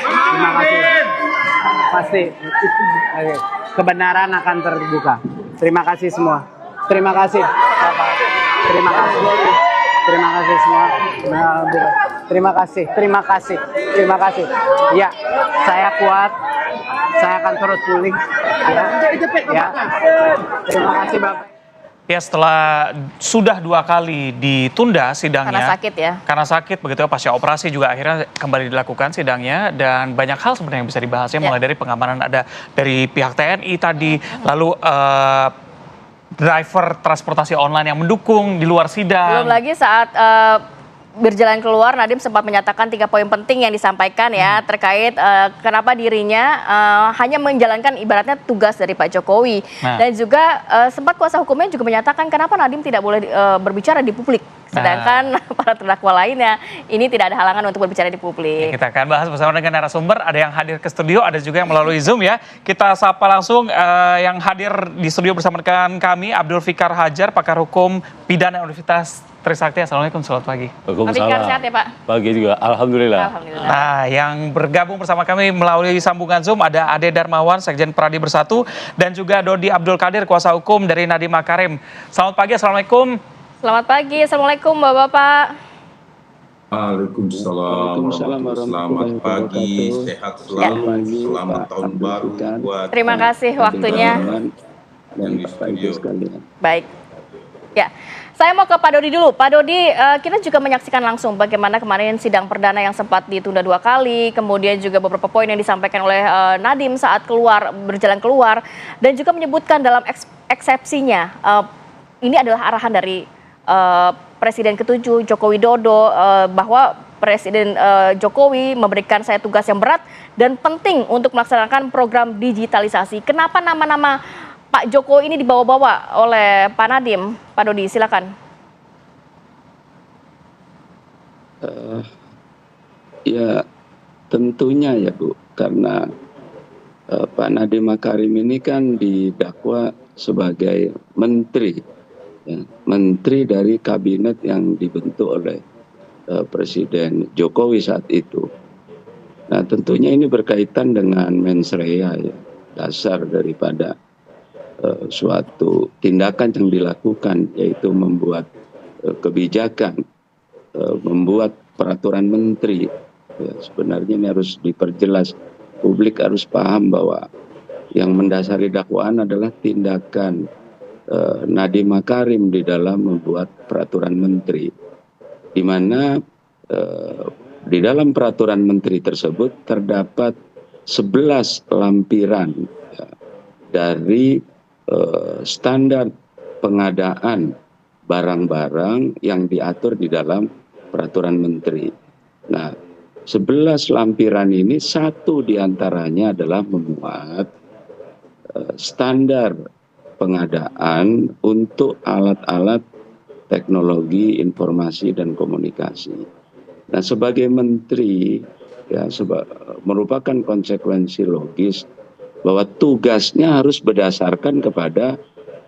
Terima kasih. Pasti kebenaran akan terbuka. Terima kasih semua. Terima kasih Bapak. Terima kasih. Terima kasih semua. Terima kasih. Terima kasih. Terima kasih. Ya, saya kuat. Saya akan terus pulih. Ya. Terima kasih Bapak. Ya, setelah sudah 2 kali ditunda sidangnya. Karena sakit ya. Karena sakit, begitu ya, pasca operasi juga akhirnya kembali dilakukan sidangnya. Dan banyak hal sebenarnya yang bisa dibahasnya, mulai dari pengamanan ada dari pihak TNI tadi, lalu driver transportasi online yang mendukung di luar sidang. Belum lagi saat berjalan keluar, Nadiem sempat menyatakan 3 poin penting yang disampaikan ya terkait kenapa dirinya hanya menjalankan ibaratnya tugas dari Pak Jokowi. Dan juga sempat kuasa hukumnya juga menyatakan kenapa Nadiem tidak boleh berbicara di publik. Sedangkan para terdakwa lainnya ini tidak ada halangan untuk berbicara di publik. Kita akan bahas bersama dengan narasumber, ada yang hadir ke studio, ada juga yang melalui Zoom ya. Kita sapa langsung yang hadir di studio bersama dengan kami, Abdul Fikar Hajar, pakar hukum pidana Universitas Trisakti. Assalamualaikum, selamat pagi. Waalaikumsalam. Sehat ya Pak? Pagi juga, Alhamdulillah. Nah, yang bergabung bersama kami melalui sambungan Zoom ada Ade Darmawan, Sekjen Pradi Bersatu, dan juga Dodi Abdul Qadir, kuasa hukum dari Nadiem Makarim. Selamat pagi, Assalamualaikum. Selamat pagi, Assalamualaikum Bapak-Bapak. Waalaikumsalam. Selamat pagi, sehat selalu, selamat tahun baru buat terima kasih waktunya. Dan di studio. Baik. Ya, saya mau ke Pak Dodi dulu. Pak Dodi, kita juga menyaksikan langsung bagaimana kemarin sidang perdana yang sempat ditunda 2 kali, kemudian juga beberapa poin yang disampaikan oleh Nadiem saat berjalan keluar, dan juga menyebutkan dalam eksepsinya ini adalah arahan dari Presiden ke-7 Joko Widodo bahwa Presiden Jokowi memberikan saya tugas yang berat dan penting untuk melaksanakan program digitalisasi. Kenapa nama-nama Pak Jokowi ini dibawa-bawa oleh Pak Nadiem? Pak Dodi, silakan. Ya tentunya ya Bu, karena Pak Nadiem Makarim ini kan didakwa sebagai menteri, ya, menteri dari kabinet yang dibentuk oleh Presiden Jokowi saat itu. Nah tentunya ini berkaitan dengan mens rea, ya, dasar daripada suatu tindakan yang dilakukan, yaitu membuat kebijakan, membuat peraturan menteri. Ya, sebenarnya ini harus diperjelas, publik harus paham bahwa yang mendasari dakwaan adalah tindakan Nadiem Makarim di dalam membuat peraturan menteri, di mana di dalam peraturan menteri tersebut terdapat 11 lampiran, ya, dari standar pengadaan barang-barang yang diatur di dalam peraturan menteri. Nah, 11 lampiran ini, satu diantaranya adalah memuat standar pengadaan untuk alat-alat teknologi informasi dan komunikasi. Nah, sebagai menteri, ya, merupakan konsekuensi logis bahwa tugasnya harus berdasarkan kepada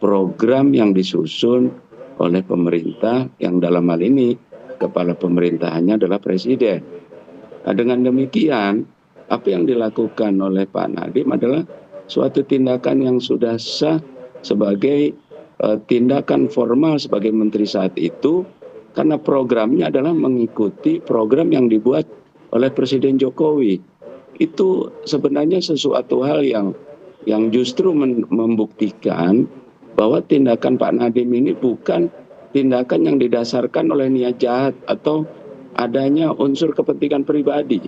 program yang disusun oleh pemerintah, yang dalam hal ini kepala pemerintahannya adalah presiden. Nah, dengan demikian, apa yang dilakukan oleh Pak Nadiem adalah suatu tindakan yang sudah sah sebagai tindakan formal sebagai menteri saat itu, karena programnya adalah mengikuti program yang dibuat oleh Presiden Jokowi. Itu sebenarnya sesuatu hal yang justru membuktikan bahwa tindakan Pak Nadiem ini bukan tindakan yang didasarkan oleh niat jahat atau adanya unsur kepentingan pribadi.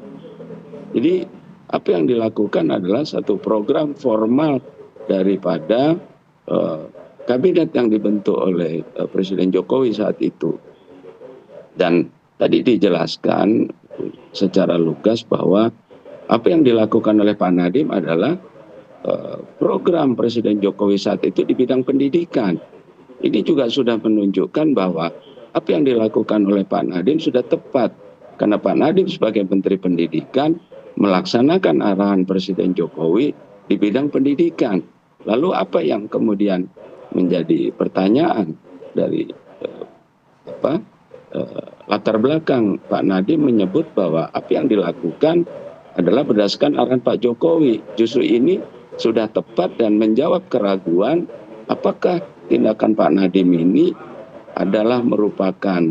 Jadi apa yang dilakukan adalah satu program formal daripada kabinet yang dibentuk oleh Presiden Jokowi saat itu. Dan tadi dijelaskan secara lugas bahwa apa yang dilakukan oleh Pak Nadiem adalah program Presiden Jokowi saat itu di bidang pendidikan. Ini juga sudah menunjukkan bahwa apa yang dilakukan oleh Pak Nadiem sudah tepat. Karena Pak Nadiem sebagai Menteri Pendidikan melaksanakan arahan Presiden Jokowi di bidang pendidikan. Lalu apa yang kemudian menjadi pertanyaan dari latar belakang Pak Nadiem menyebut bahwa apa yang dilakukan adalah berdasarkan arahan Pak Jokowi. Justru ini sudah tepat dan menjawab keraguan apakah tindakan Pak Nadiem ini adalah merupakan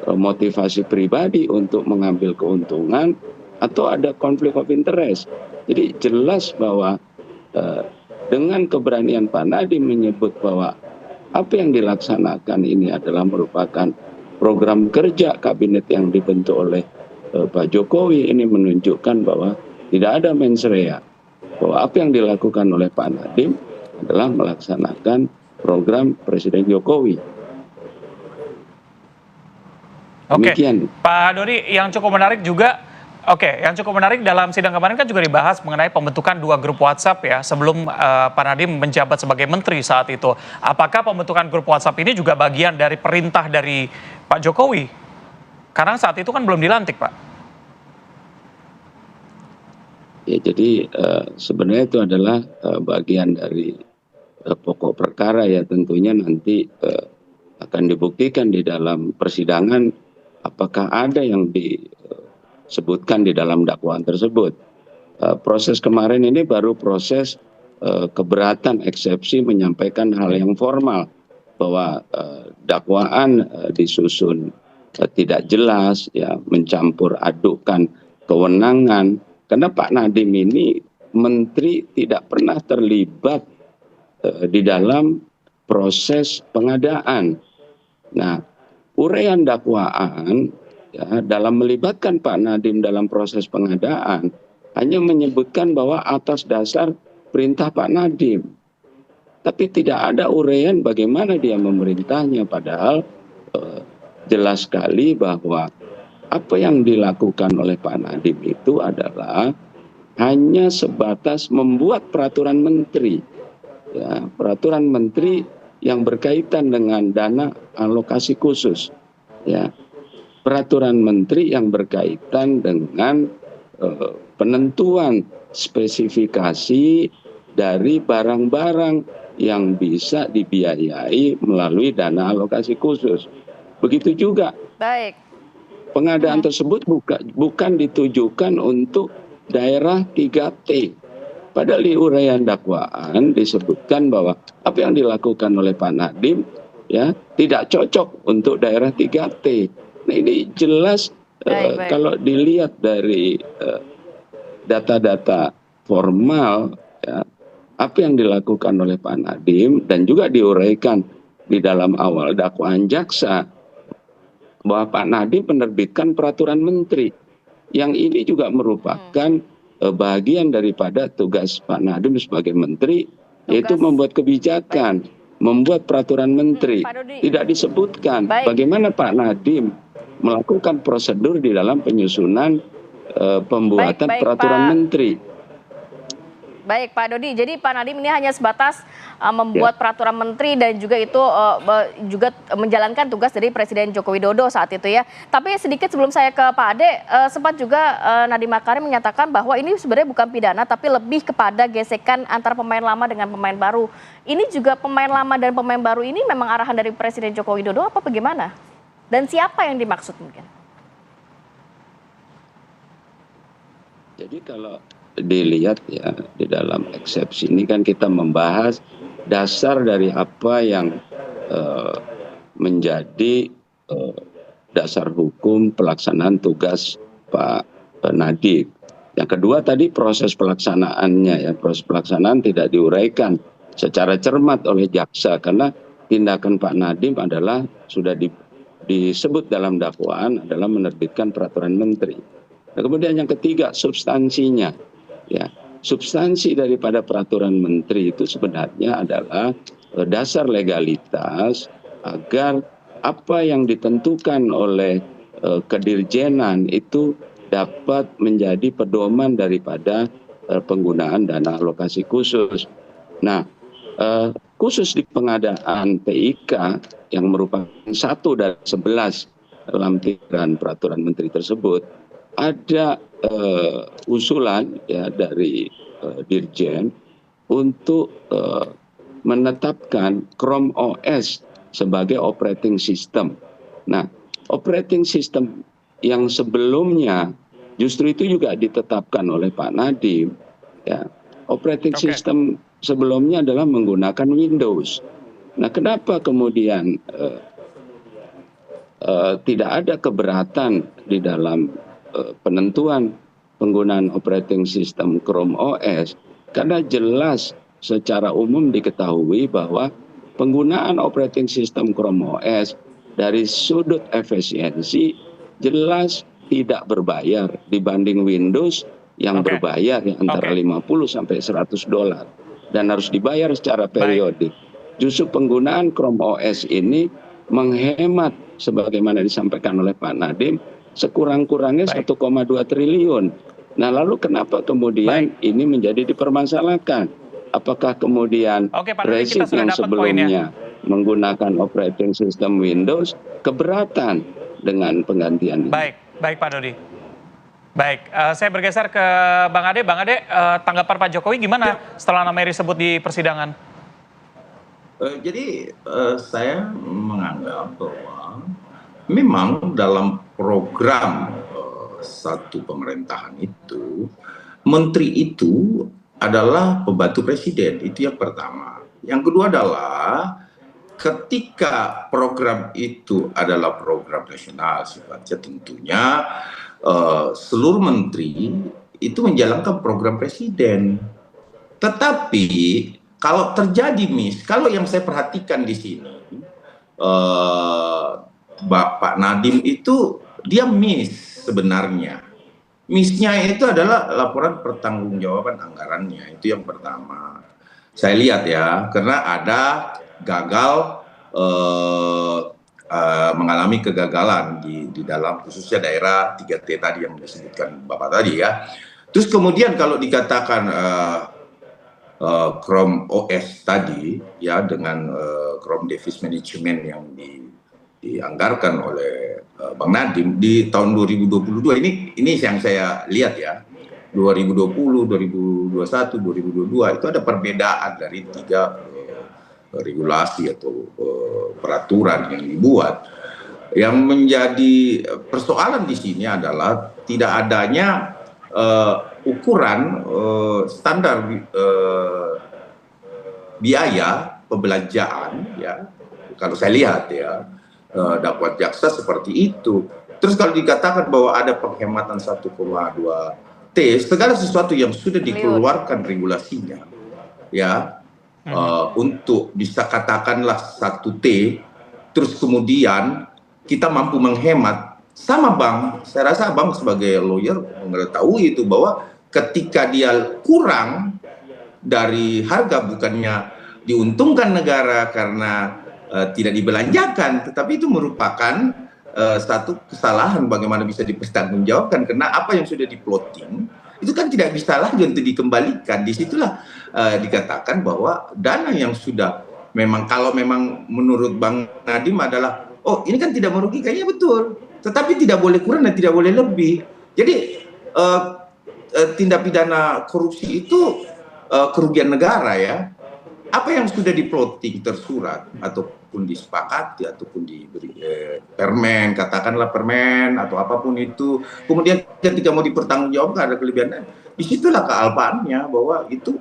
motivasi pribadi untuk mengambil keuntungan atau ada konflik of interest. Jadi jelas bahwa dengan keberanian Pak Nadiem menyebut bahwa apa yang dilaksanakan ini adalah merupakan program kerja kabinet yang dibentuk oleh Pak Jokowi, ini menunjukkan bahwa tidak ada mens rea, bahwa apa yang dilakukan oleh Pak Nadiem adalah melaksanakan program Presiden Jokowi. Demikian. Pak Dodi, yang cukup menarik juga, yang cukup menarik dalam sidang kemarin kan juga dibahas mengenai pembentukan 2 grup WhatsApp ya sebelum Pak Nadiem menjabat sebagai menteri saat itu. Apakah pembentukan grup WhatsApp ini juga bagian dari perintah dari Pak Jokowi? Karena saat itu kan belum dilantik, Pak. Ya, jadi sebenarnya itu adalah bagian dari pokok perkara, ya, tentunya nanti akan dibuktikan di dalam persidangan apakah ada yang disebutkan di dalam dakwaan tersebut. Proses kemarin ini baru proses keberatan eksepsi menyampaikan hal yang formal bahwa dakwaan disusun tidak jelas, ya, mencampur adukan kewenangan, karena Pak Nadiem ini menteri tidak pernah terlibat di dalam proses pengadaan. Nah, uraian dakwaan, ya, dalam melibatkan Pak Nadiem dalam proses pengadaan hanya menyebutkan bahwa atas dasar perintah Pak Nadiem, tapi tidak ada uraian bagaimana dia memerintahnya, padahal jelas sekali bahwa apa yang dilakukan oleh Pak Nadiem itu adalah hanya sebatas membuat peraturan menteri, ya, peraturan menteri yang berkaitan dengan dana alokasi khusus, ya. peraturan menteri yang berkaitan dengan penentuan spesifikasi dari barang-barang yang bisa dibiayai melalui dana alokasi khusus. Begitu juga Baik. pengadaan tersebut bukan ditujukan untuk daerah 3T. Padahal di uraian dakwaan disebutkan bahwa apa yang dilakukan oleh Pak Nadiem ya tidak cocok untuk daerah 3T. Nah, ini jelas kalau dilihat dari data-data formal ya, apa yang dilakukan oleh Pak Nadiem dan juga diuraikan di dalam awal dakwaan jaksa bahwa Pak Nadiem menerbitkan peraturan menteri yang ini juga merupakan bagian daripada tugas Pak Nadiem sebagai menteri, yaitu membuat kebijakan, membuat peraturan menteri. Tidak disebutkan bagaimana Pak Nadiem melakukan prosedur di dalam penyusunan pembuatan peraturan menteri. Baik Pak Dodi, jadi Pak Nadiem ini hanya sebatas membuat peraturan menteri dan juga itu juga menjalankan tugas dari Presiden Joko Widodo saat itu ya. Tapi sedikit sebelum saya ke Pak Ade, sempat juga Nadiem Makarim menyatakan bahwa ini sebenarnya bukan pidana tapi lebih kepada gesekan antara pemain lama dengan pemain baru. Ini juga pemain lama dan pemain baru ini memang arahan dari Presiden Joko Widodo apa bagaimana? Dan siapa yang dimaksud mungkin? Jadi kalau dilihat ya di dalam eksepsi ini kan kita membahas dasar dari apa yang menjadi dasar hukum pelaksanaan tugas Pak Nadiem. Yang kedua tadi proses pelaksanaannya ya, proses pelaksanaan tidak diuraikan secara cermat oleh jaksa karena tindakan Pak Nadiem adalah sudah disebut dalam dakwaan adalah menerbitkan peraturan menteri. Nah, kemudian yang ketiga substansinya. Ya, substansi daripada peraturan menteri itu sebenarnya adalah dasar legalitas agar apa yang ditentukan oleh kedirjenan itu dapat menjadi pedoman daripada penggunaan dana alokasi khusus. Nah, khusus di pengadaan TIK yang merupakan 1 dari 11 dalam tiga peraturan menteri tersebut, ada usulan ya dari Dirjen untuk menetapkan Chrome OS sebagai operating system. Nah, operating system yang sebelumnya justru itu juga ditetapkan oleh Pak Nadiem. Ya, operating system sebelumnya adalah menggunakan Windows. Nah, kenapa kemudian tidak ada keberatan di dalam penentuan penggunaan operating system Chrome OS? Karena jelas secara umum diketahui bahwa penggunaan operating system Chrome OS dari sudut efisiensi jelas tidak berbayar dibanding Windows yang berbayar ya, antara 50 sampai $100 dan harus dibayar secara periodik. Justru penggunaan Chrome OS ini menghemat sebagaimana disampaikan oleh Pak Nadiem sekurang-kurangnya 1,2 triliun. Nah, lalu kenapa kemudian ini menjadi dipermasalahkan? Apakah kemudian rezim yang sebelumnya menggunakan operating system Windows keberatan dengan penggantian ini? Baik Pak Dodi. Baik, saya bergeser ke Bang Ade. Bang Ade, tanggapan Pak Jokowi gimana setelah namanya disebut di persidangan? Jadi saya menganggap bahwa memang dalam program satu pemerintahan itu, menteri itu adalah pembantu presiden, itu yang pertama. Yang kedua adalah ketika program itu adalah program nasional sifatnya, tentunya seluruh menteri itu menjalankan program presiden. Tetapi kalau terjadi kalau yang saya perhatikan di sini, Pak Nadiem itu dia sebenarnya. Miss-nya itu adalah laporan pertanggungjawaban anggarannya, itu yang pertama. Saya lihat ya, karena ada gagal mengalami kegagalan di dalam khususnya daerah 3T tadi yang disebutkan Bapak tadi ya. Terus kemudian kalau dikatakan Chrome OS tadi ya dengan Chrome Device Management yang dianggarkan oleh Bang Nadiem di tahun 2022 ini yang saya lihat ya, 2020, 2021, 2022 itu ada perbedaan dari 3 regulasi atau peraturan yang dibuat. Yang menjadi persoalan di sini adalah tidak adanya ukuran standar biaya pembelanjaan ya. Kalau saya lihat ya, dakwaan jaksa seperti itu. Terus kalau dikatakan bahwa ada penghematan 1,2 T, segala sesuatu yang sudah dikeluarkan regulasinya ya, untuk bisa katakanlah 1 T, terus kemudian kita mampu menghemat, sama Bang, saya rasa Bang sebagai lawyer mengetahui itu bahwa ketika dia kurang dari harga, bukannya diuntungkan negara karena tidak dibelanjakan, tetapi itu merupakan satu kesalahan bagaimana bisa dipertanggungjawabkan, karena apa yang sudah di-plotting itu kan tidak bisa lagi untuk dikembalikan. Disitulah dikatakan bahwa dana yang sudah memang, kalau memang menurut Bang Nadiem adalah, oh ini kan tidak merugikan, ya betul, tetapi tidak boleh kurang dan tidak boleh lebih. Jadi tindak pidana korupsi itu kerugian negara ya. Apa yang sudah di-plotting tersurat ataupun disepakati ataupun diberi permen, katakanlah permen atau apapun itu, kemudian ketika mau dipertanggungjawabkan ada kelebihan, disitulah kealpaannya bahwa itu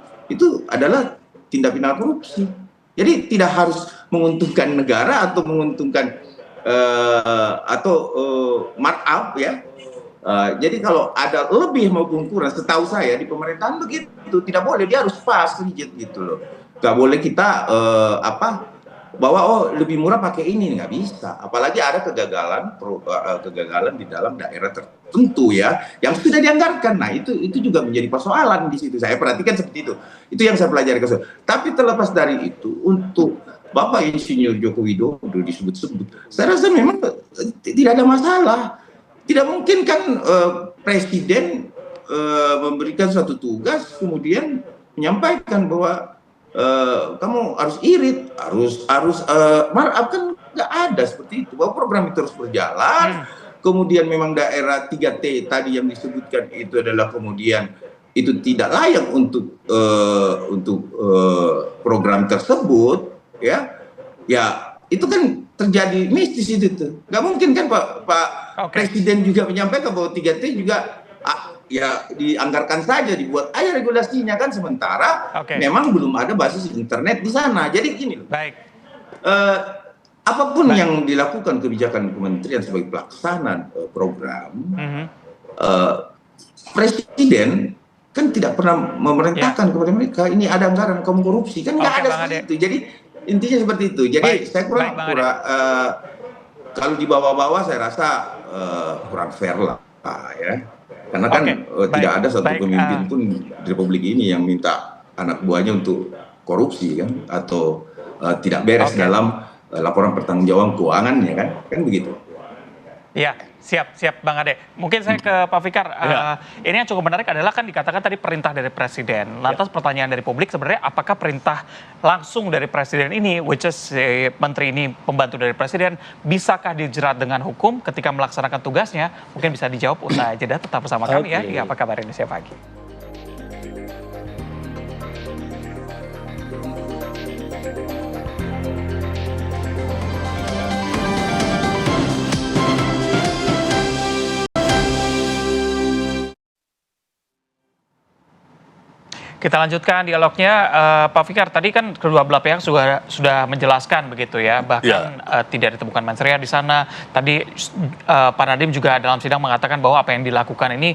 adalah tindak pidana korupsi. Jadi tidak harus menguntungkan negara atau menguntungkan markup ya. Jadi kalau ada lebih maupun kurang, setahu saya di pemerintahan begitu, tidak boleh, dia harus pas rigid gitu loh. Gak boleh kita bahwa oh lebih murah pakai ini, nggak bisa. Apalagi ada kegagalan di dalam daerah tertentu ya, yang sudah dianggarkan. Nah itu juga menjadi persoalan di situ. Saya perhatikan seperti itu. Itu yang saya pelajari. Tapi terlepas dari itu, untuk Bapak Insinyur Joko Widodo disebut-sebut, saya rasa memang tidak ada masalah. Tidak mungkin kan presiden memberikan suatu tugas kemudian menyampaikan bahwa kamu harus irit, harus markup, kan nggak ada seperti itu. Bahwa program itu terus berjalan, kemudian memang daerah 3T tadi yang disebutkan itu adalah kemudian itu tidak layak untuk program tersebut, ya itu kan terjadi mistis itu tuh. Nggak mungkin kan Pak Presiden juga menyampaikan bahwa 3T juga ya dianggarkan saja, dibuat aja regulasinya kan, sementara memang belum ada basis internet di sana. Jadi gini loh, apapun yang dilakukan kebijakan kementerian sebagai pelaksana program, presiden kan tidak pernah memerintahkan kepada mereka ini ada anggaran kamu korupsi, kan nggak ada seperti itu. Jadi intinya seperti itu. Jadi saya kurang kalau di bawah-bawah saya rasa kurang fair lah ya. Karena kan tidak ada satu pemimpin pun di Republik ini yang minta anak buahnya untuk korupsi kan, atau tidak beres dalam laporan pertanggungjawaban keuangannya kan begitu. Ya, siap Bang Ade. Mungkin saya ke Pak Fikar. Ini yang cukup menarik adalah kan dikatakan tadi perintah dari Presiden. Lantas pertanyaan dari publik sebenarnya apakah perintah langsung dari Presiden ini, which is si Menteri ini pembantu dari Presiden, bisakah dijerat dengan hukum ketika melaksanakan tugasnya? Mungkin bisa dijawab usai jeda. Tetap bersama kami ya. Apa kabar Indonesia Pagi? Kita lanjutkan dialognya, Pak Fikar. Tadi kan kedua belah pihak sudah menjelaskan begitu ya, bahkan tidak ditemukan mens rea di sana. Tadi Pak Nadiem juga dalam sidang mengatakan bahwa apa yang dilakukan ini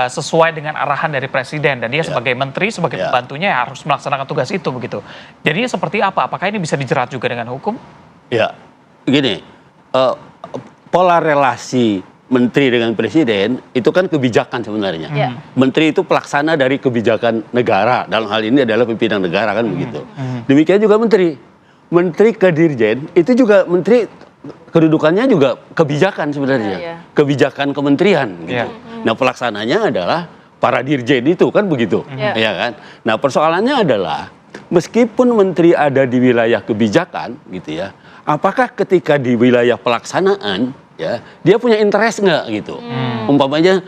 sesuai dengan arahan dari Presiden, dan dia sebagai Menteri, sebagai pembantunya harus melaksanakan tugas itu begitu. Jadi seperti apa? Apakah ini bisa dijerat juga dengan hukum? Ya, gini, pola relasi Menteri dengan Presiden itu kan kebijakan sebenarnya. Menteri itu pelaksana dari kebijakan negara. Dalam hal ini adalah pimpinan negara kan begitu. Demikian juga Menteri. Menteri ke Dirjen itu juga Menteri kedudukannya juga kebijakan sebenarnya. Kebijakan kementerian gitu. Nah pelaksananya adalah para Dirjen itu kan begitu. Ya kan? Nah persoalannya adalah meskipun Menteri ada di wilayah kebijakan gitu ya. Apakah ketika di wilayah pelaksanaan ya dia punya interest nggak gitu. Umpamanya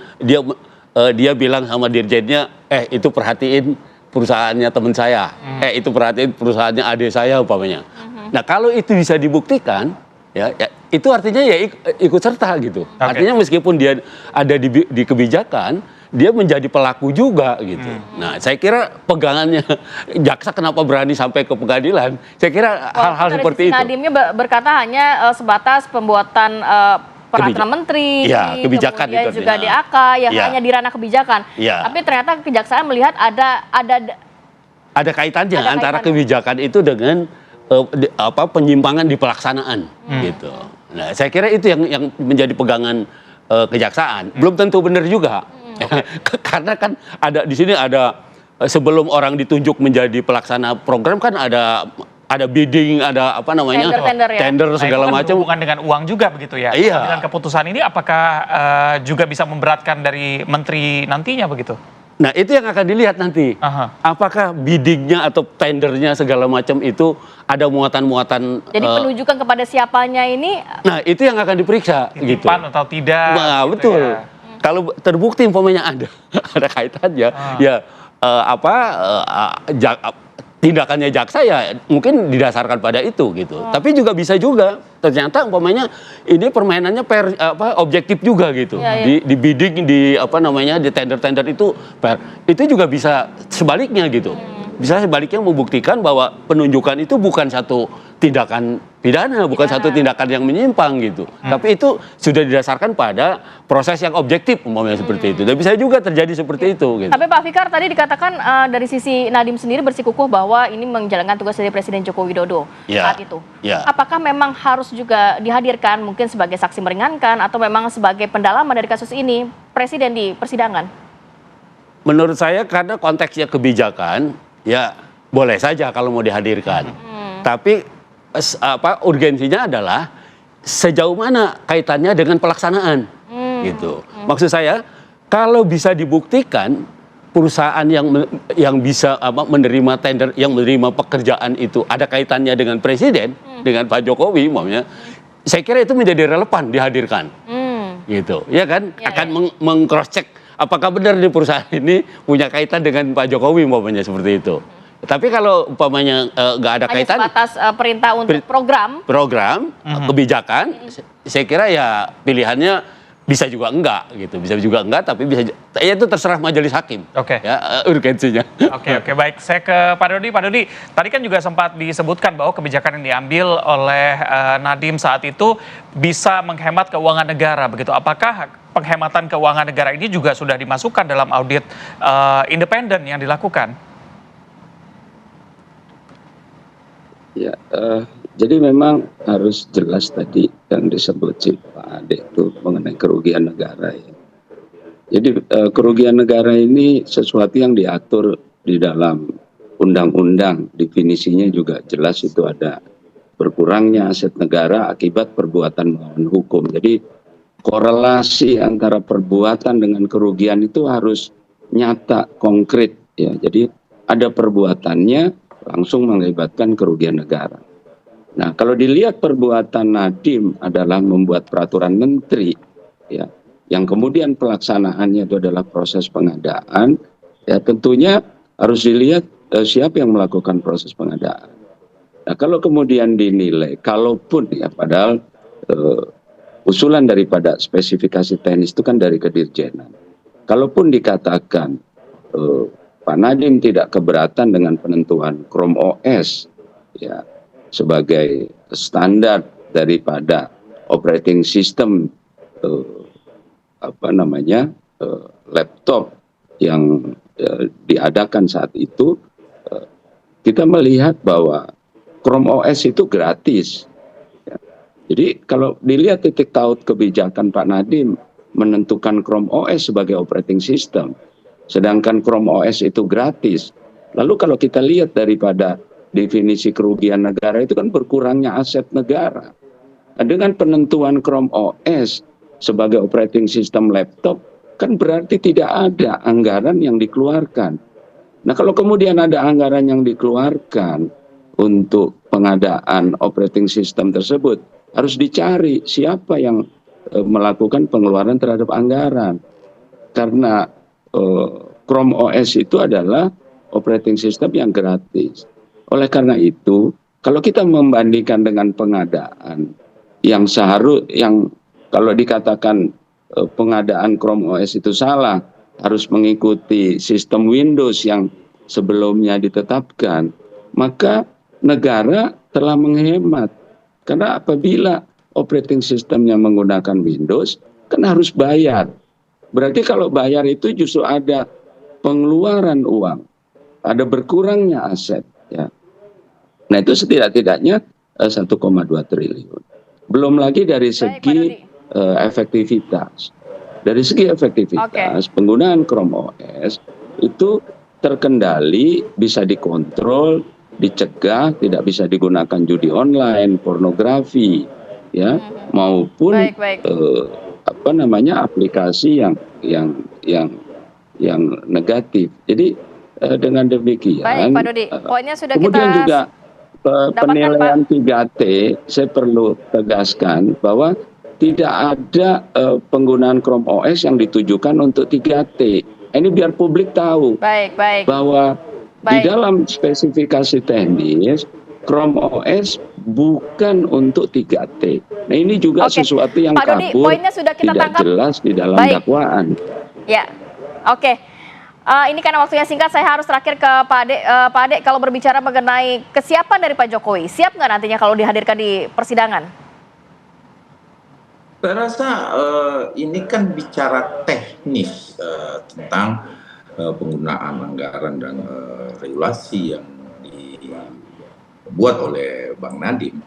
dia bilang sama dirjennya, itu perhatiin perusahaannya teman saya, itu perhatiin perusahaannya adik saya umpamanya. Nah kalau itu bisa dibuktikan, ya itu artinya ya ikut serta gitu. Artinya meskipun dia ada di kebijakan, dia menjadi pelaku juga gitu. Nah saya kira pegangannya jaksa kenapa berani sampai ke pengadilan, saya kira hal-hal seperti itu. Nadimnya berkata hanya sebatas pembuatan peraturan menteri, kebijakan kemudian itu juga DAK yang hanya di ranah kebijakan. Tapi ternyata kejaksaan melihat ada kaitannya antara kebijakan itu dengan penyimpangan di pelaksanaan gitu. Nah, saya kira itu yang menjadi pegangan kejaksaan. Belum tentu benar juga. Karena kan ada di sini sebelum orang ditunjuk menjadi pelaksana program kan ada bidding, ada tender segala macam. Hubungan dengan uang juga begitu ya. Iya. Dengan keputusan ini apakah juga bisa memberatkan dari menteri nantinya begitu? Nah itu yang akan dilihat nanti. Apakah biddingnya atau tendernya segala macam itu ada muatan-muatan. Jadi penunjukan kepada siapanya ini. Nah itu yang akan diperiksa. Titipan gitu. Atau tidak. Nah gitu betul. Ya. Kalau terbukti umpamanya ada kaitannya, tindakannya jaksa ya mungkin didasarkan pada itu gitu. Tapi juga bisa juga ternyata umpamanya ini permainannya objektif juga gitu. Di bidding di tender itu itu juga bisa sebaliknya gitu. Bisa sebaliknya membuktikan bahwa penunjukan itu bukan satu tindakan pidana, bukan satu tindakan yang menyimpang gitu. Tapi itu sudah didasarkan pada proses yang objektif umpamanya seperti itu. Dan bisa juga terjadi seperti itu gitu. Tapi Pak Fikar tadi dikatakan dari sisi Nadiem sendiri bersikukuh bahwa ini menjalankan tugas dari Presiden Joko Widodo saat itu. Apakah memang harus juga dihadirkan mungkin sebagai saksi meringankan atau memang sebagai pendalaman dari kasus ini Presiden di persidangan? Menurut saya karena konteksnya kebijakan, ya boleh saja kalau mau dihadirkan. Tapi urgensinya adalah sejauh mana kaitannya dengan pelaksanaan gitu. Maksud saya kalau bisa dibuktikan perusahaan yang bisa menerima tender, yang menerima pekerjaan itu ada kaitannya dengan presiden, dengan Pak Jokowi umpamanya, saya kira itu menjadi relevan dihadirkan. Gitu. Ya kan? Akan meng-cross check apakah benar di perusahaan ini punya kaitan dengan Pak Jokowi umpamanya seperti itu. Tapi kalau umpamanya nggak ada kaitan, sebatas perintah untuk program, kebijakan, saya kira ya pilihannya bisa juga enggak gitu, bisa juga enggak, tapi bisa ya itu terserah majelis hakim. Ya urgensinya. Oke, baik. Saya ke Pak Dodi. Pak Dodi, tadi kan juga sempat disebutkan bahwa kebijakan yang diambil oleh Nadiem saat itu bisa menghemat keuangan negara, begitu. Apakah penghematan keuangan negara ini juga sudah dimasukkan dalam audit independen yang dilakukan? Ya, jadi memang harus jelas tadi yang disebut si Pak Ade itu mengenai kerugian negara ya. Jadi kerugian negara ini sesuatu yang diatur di dalam undang-undang, definisinya juga jelas itu ada berkurangnya aset negara akibat perbuatan melawan hukum. Jadi korelasi antara perbuatan dengan kerugian itu harus nyata, konkret ya. Jadi ada perbuatannya langsung mengakibatkan kerugian negara. Nah, kalau dilihat perbuatan Nadiem adalah membuat peraturan menteri, ya, yang kemudian pelaksanaannya itu adalah proses pengadaan, ya tentunya harus dilihat siapa yang melakukan proses pengadaan. Nah, kalau kemudian dinilai, kalaupun ya padahal usulan daripada spesifikasi teknis itu kan dari kedirjenan. Kalaupun dikatakan Pak Nadiem tidak keberatan dengan penentuan Chrome OS ya sebagai standar daripada operating system laptop yang diadakan saat itu, kita melihat bahwa Chrome OS itu gratis. Ya. Jadi kalau dilihat titik taut kebijakan Pak Nadiem menentukan Chrome OS sebagai operating system, sedangkan Chrome OS itu gratis. Lalu kalau kita lihat daripada definisi kerugian negara itu kan berkurangnya aset negara. Nah, dengan penentuan Chrome OS sebagai operating system laptop kan berarti tidak ada anggaran yang dikeluarkan. Nah kalau kemudian ada anggaran yang dikeluarkan untuk pengadaan operating system tersebut, harus dicari siapa yang melakukan pengeluaran terhadap anggaran. Karena Chrome OS itu adalah operating system yang gratis. Oleh karena itu, kalau kita membandingkan dengan pengadaan yang kalau dikatakan pengadaan Chrome OS itu salah, harus mengikuti sistem Windows yang sebelumnya ditetapkan, maka negara telah menghemat. Karena apabila operating systemnya menggunakan Windows, kan harus bayar. Berarti kalau bayar itu justru ada pengeluaran uang, ada berkurangnya aset. Ya. Nah itu setidak-tidaknya 1,2 triliun. Belum lagi dari segi efektivitas. Dari segi efektivitas, penggunaan Chrome OS itu terkendali, bisa dikontrol, dicegah, tidak bisa digunakan judi online, pornografi, ya, maupun aplikasi yang negatif. Jadi dengan demikian, baik, Pak Dodi, poinnya sudah kemudian kita juga penilaian 3T, saya perlu tegaskan bahwa tidak ada penggunaan Chrome OS yang ditujukan untuk 3T. Ini biar publik tahu bahwa di dalam spesifikasi teknis Chrome OS bukan untuk 3T. Nah ini juga sesuatu yang Pak Dodi, kabur, poinnya sudah kita tidak tangkap. jelas di dalam dakwaan. Ya, oke. Ini karena waktunya singkat, saya harus terakhir ke Pak Ade. Pak Ade, kalau berbicara mengenai kesiapan dari Pak Jokowi, siap nggak nantinya kalau dihadirkan di persidangan? Saya rasa ini kan bicara teknis tentang penggunaan anggaran dan regulasi yang dibuat oleh Bang Nadiem.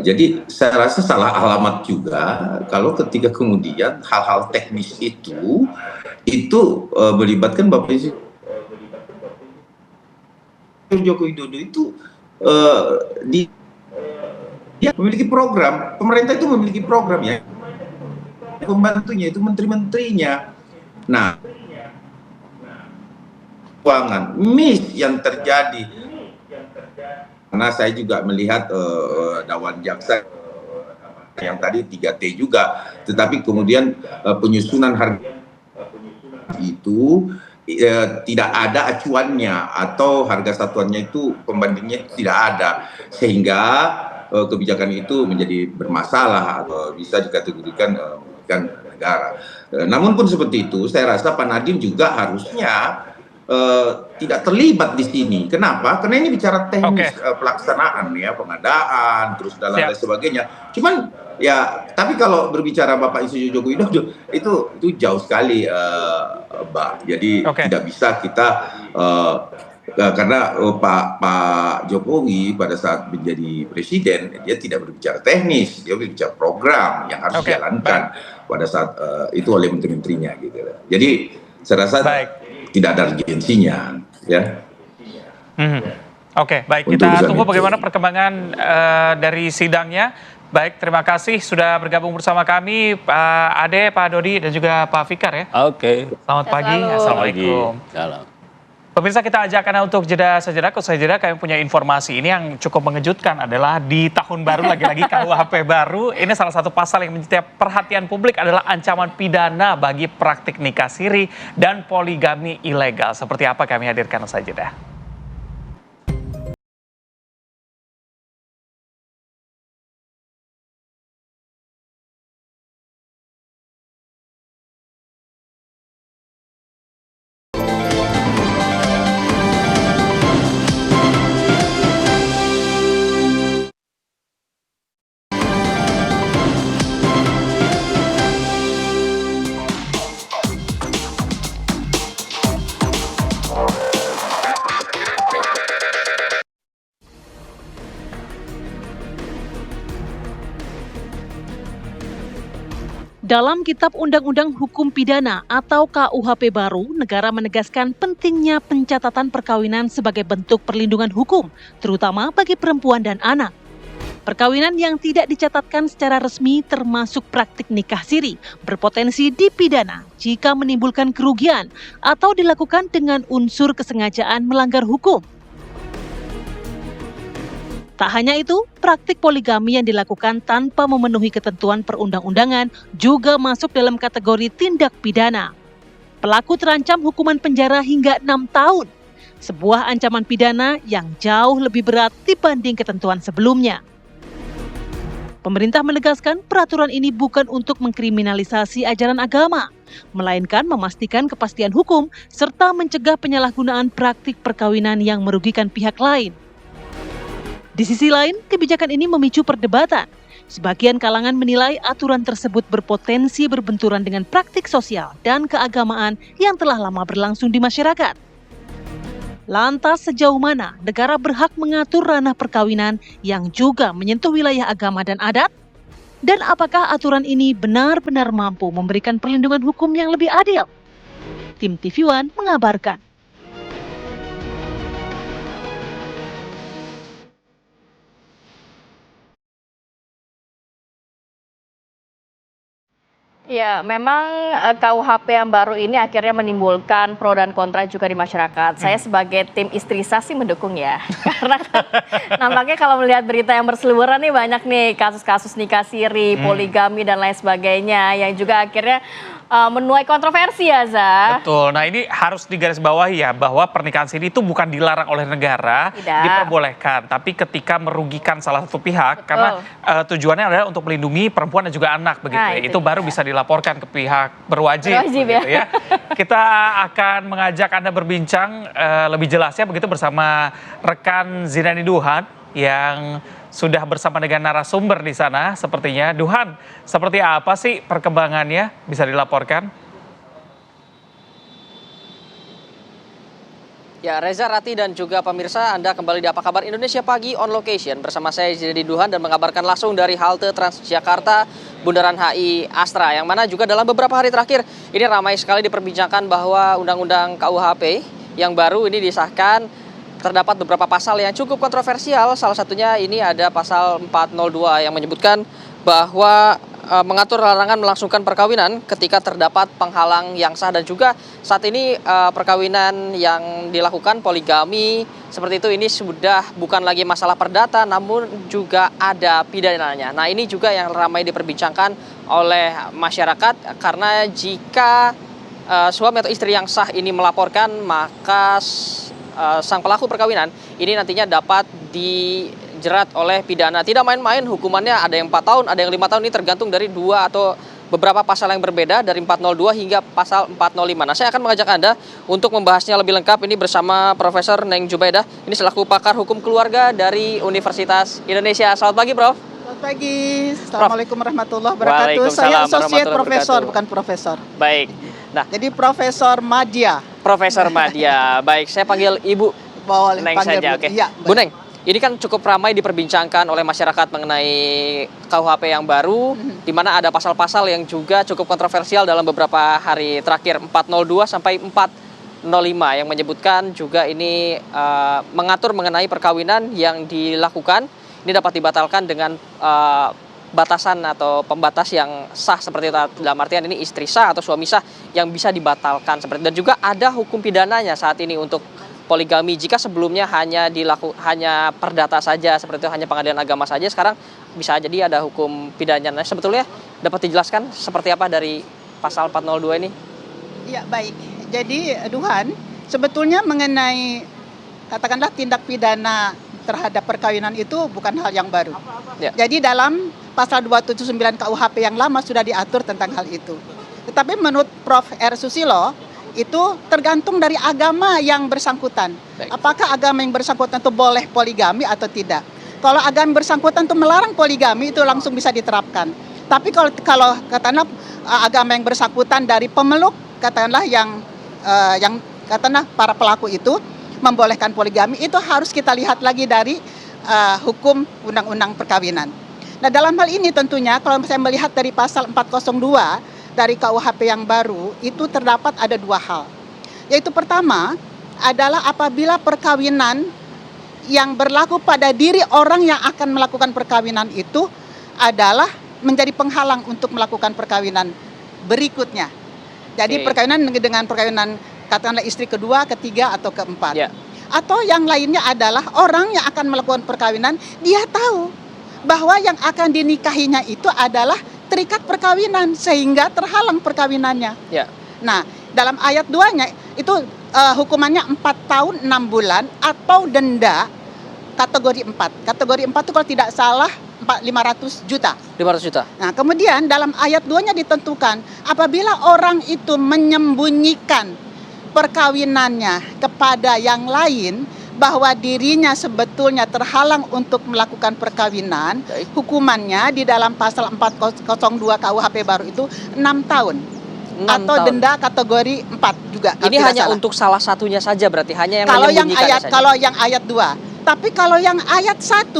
Jadi saya rasa salah alamat juga kalau ketika kemudian hal-hal teknis itu melibatkan Bapak Joko Widodo itu dia memiliki program, pemerintah itu memiliki program ya, pembantunya itu menteri-menterinya. Nah, keuangan miss yang terjadi, karena saya juga melihat dakwaan jaksa yang tadi 3T juga, tetapi kemudian penyusunan harga itu tidak ada acuannya atau harga satuannya itu pembandingnya tidak ada, sehingga kebijakan itu menjadi bermasalah atau bisa dikategorikan merugikan negara. Namun pun seperti itu, saya rasa Pak Nadiem juga harusnya tidak terlibat di sini. Kenapa? Karena ini bicara teknis pelaksanaan ya, pengadaan, terus dan lain sebagainya. Cuman ya, tapi kalau berbicara Bapak Insinyur Joko Widodo itu jauh sekali, Mbak. Jadi tidak bisa kita karena Pak Jokowi pada saat menjadi presiden dia tidak berbicara teknis, dia berbicara program yang harus dijalankan pada saat itu oleh menteri-menterinya gitu. Jadi saya rasa tidak ada urgensinya, ya. Oke, baik, kita tunggu bagaimana perkembangan dari sidangnya. Baik, terima kasih sudah bergabung bersama kami, Pak Ade, Pak Dodi, dan juga Pak Fikar ya. Oke. Selamat pagi, assalamualaikum. Pemirsa, kita ajak Anda untuk jeda sejenak. Usai jeda kami punya informasi ini yang cukup mengejutkan adalah di tahun baru lagi-lagi KUHP baru. Ini salah satu pasal yang menyita perhatian publik adalah ancaman pidana bagi praktik nikah siri dan poligami ilegal. Seperti apa kami hadirkan usai jeda. Dalam Kitab Undang-Undang Hukum Pidana atau KUHP baru, negara menegaskan pentingnya pencatatan perkawinan sebagai bentuk perlindungan hukum, terutama bagi perempuan dan anak. Perkawinan yang tidak dicatatkan secara resmi termasuk praktik nikah siri, berpotensi dipidana jika menimbulkan kerugian atau dilakukan dengan unsur kesengajaan melanggar hukum. Tak hanya itu, praktik poligami yang dilakukan tanpa memenuhi ketentuan perundang-undangan juga masuk dalam kategori tindak pidana. Pelaku terancam hukuman penjara hingga 6 tahun, sebuah ancaman pidana yang jauh lebih berat dibanding ketentuan sebelumnya. Pemerintah menegaskan peraturan ini bukan untuk mengkriminalisasi ajaran agama, melainkan memastikan kepastian hukum serta mencegah penyalahgunaan praktik perkawinan yang merugikan pihak lain. Di sisi lain, kebijakan ini memicu perdebatan. Sebagian kalangan menilai aturan tersebut berpotensi berbenturan dengan praktik sosial dan keagamaan yang telah lama berlangsung di masyarakat. Lantas sejauh mana negara berhak mengatur ranah perkawinan yang juga menyentuh wilayah agama dan adat? Dan apakah aturan ini benar-benar mampu memberikan perlindungan hukum yang lebih adil? Tim TV One mengabarkan. Ya, memang KUHP yang baru ini akhirnya menimbulkan pro dan kontra juga di masyarakat. Saya sebagai tim istri sah sih mendukung ya. Karena kan nampaknya kalau melihat berita yang berseliweran nih banyak nih kasus-kasus nikah siri, poligami dan lain sebagainya yang juga akhirnya menuai kontroversi ya, Za. Betul. Nah, ini harus digarisbawahi ya bahwa pernikahan siri itu bukan dilarang oleh negara, diperbolehkan. Tapi ketika merugikan salah satu pihak, karena tujuannya adalah untuk melindungi perempuan dan juga anak begitu. Nah, itu baru bisa dilaporkan ke pihak berwajib begitu ya. Kita akan mengajak Anda berbincang lebih jelasnya begitu bersama rekan Zinani Duhan yang sudah bersama dengan narasumber di sana sepertinya. Duhan, seperti apa sih perkembangannya? Bisa dilaporkan? Ya, Reza, Rati, dan juga pemirsa, Anda kembali di Apa Kabar Indonesia Pagi on location bersama saya Zinani Duhan dan mengabarkan langsung dari halte Transjakarta Bundaran HI Astra, yang mana juga dalam beberapa hari terakhir ini ramai sekali diperbincangkan bahwa Undang-Undang KUHP yang baru ini disahkan. Terdapat beberapa pasal yang cukup kontroversial, salah satunya ini ada pasal 402 yang menyebutkan bahwa mengatur larangan melangsungkan perkawinan ketika terdapat penghalang yang sah, dan juga saat ini perkawinan yang dilakukan poligami seperti itu ini sudah bukan lagi masalah perdata namun juga ada pidananya. Nah, ini juga yang ramai diperbincangkan oleh masyarakat karena jika suami atau istri yang sah ini melaporkan, maka sang pelaku perkawinan ini nantinya dapat dijerat oleh pidana. Tidak main-main hukumannya, ada yang 4 tahun, ada yang 5 tahun, ini tergantung dari 2 atau beberapa pasal yang berbeda dari 402 hingga pasal 405. Nah, saya akan mengajak Anda untuk membahasnya lebih lengkap ini bersama Profesor Neng Jubaidah, ini selaku pakar hukum keluarga dari Universitas Indonesia. Selamat pagi, Prof. Selamat pagi. Assalamualaikum warahmatullahi wabarakatuh. Saya associate profesor, bukan profesor. Baik. Nah, jadi Profesor Madya. Profesor Madya. Baik, saya panggil Ibu Boleh Neng panggil saja. Oke. Ya, Bu Neng, ini kan cukup ramai diperbincangkan oleh masyarakat mengenai KUHP yang baru, di mana ada pasal-pasal yang juga cukup kontroversial dalam beberapa hari terakhir, 402 sampai 405 yang menyebutkan juga ini mengatur mengenai perkawinan yang dilakukan ini dapat dibatalkan dengan batasan atau pembatas yang sah seperti itu, dalam artian ini istri sah atau suami sah yang bisa dibatalkan seperti itu. Dan juga ada hukum pidananya saat ini untuk poligami. Jika sebelumnya hanya perdata saja seperti itu, hanya pengadilan agama saja, sekarang bisa jadi ada hukum pidananya. Nah, sebetulnya dapat dijelaskan seperti apa dari pasal 402 ini? Ya, baik. Jadi Duhan, sebetulnya mengenai katakanlah tindak pidana terhadap perkawinan itu bukan hal yang baru. Ya. Jadi dalam pasal 279 KUHP yang lama sudah diatur tentang hal itu. Tetapi menurut Prof. R. Susilo, itu tergantung dari agama yang bersangkutan. Baik. Apakah agama yang bersangkutan itu boleh poligami atau tidak? Kalau agama yang bersangkutan itu melarang poligami, itu langsung bisa diterapkan. Tapi kalau katakanlah agama yang bersangkutan dari pemeluk, katakanlah yang katakanlah para pelaku itu membolehkan poligami, itu harus kita lihat lagi dari hukum undang-undang perkawinan. Nah, dalam hal ini tentunya kalau saya melihat dari pasal 402 dari KUHP yang baru, itu terdapat ada 2 hal. Yaitu pertama adalah apabila perkawinan yang berlaku pada diri orang yang akan melakukan perkawinan itu adalah menjadi penghalang untuk melakukan perkawinan berikutnya. Jadi perkawinan dengan perkawinan katakanlah istri kedua, ketiga, atau keempat. Ya. Atau yang lainnya adalah orang yang akan melakukan perkawinan, dia tahu bahwa yang akan dinikahinya itu adalah terikat perkawinan sehingga terhalang perkawinannya. Ya. Nah, dalam ayat 2-nya itu hukumannya 4 tahun 6 bulan atau denda kategori 4. Kategori 4 itu kalau tidak salah 500 juta. 500 juta. Nah, kemudian dalam ayat 2-nya ditentukan apabila orang itu menyembunyikan perkawinannya kepada yang lain bahwa dirinya sebetulnya terhalang untuk melakukan perkawinan, hukumannya di dalam pasal 402 KUHP baru itu 6 tahun. 6 atau tahun. denda kategori 4 juga. Ini hanya untuk salah satunya saja berarti, hanya yang kalau yang menyembunyikan ayat saja. kalau yang ayat 2. Tapi kalau yang ayat 1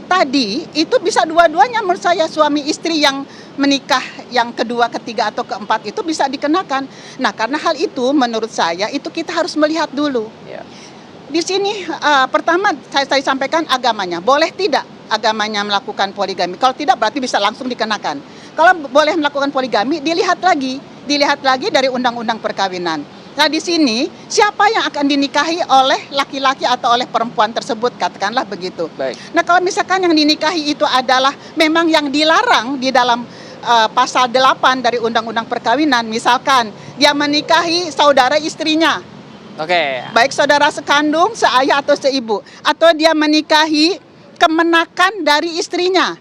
tadi itu bisa dua-duanya menurut saya, suami istri yang menikah yang kedua, ketiga atau keempat itu bisa dikenakan. Nah, karena hal itu menurut saya itu kita harus melihat dulu. Ya. Di sini pertama saya sampaikan agamanya. Boleh tidak agamanya melakukan poligami? Kalau tidak berarti bisa langsung dikenakan. Kalau boleh melakukan poligami, dilihat lagi dari undang-undang perkawinan. Nah, di sini siapa yang akan dinikahi oleh laki-laki atau oleh perempuan tersebut, katakanlah begitu. Baik. Nah, kalau misalkan yang dinikahi itu adalah memang yang dilarang di dalam pasal 8 dari undang-undang perkawinan, misalkan dia menikahi saudara istrinya. Oke. Baik saudara sekandung, seayah atau seibu, atau dia menikahi kemenakan dari istrinya,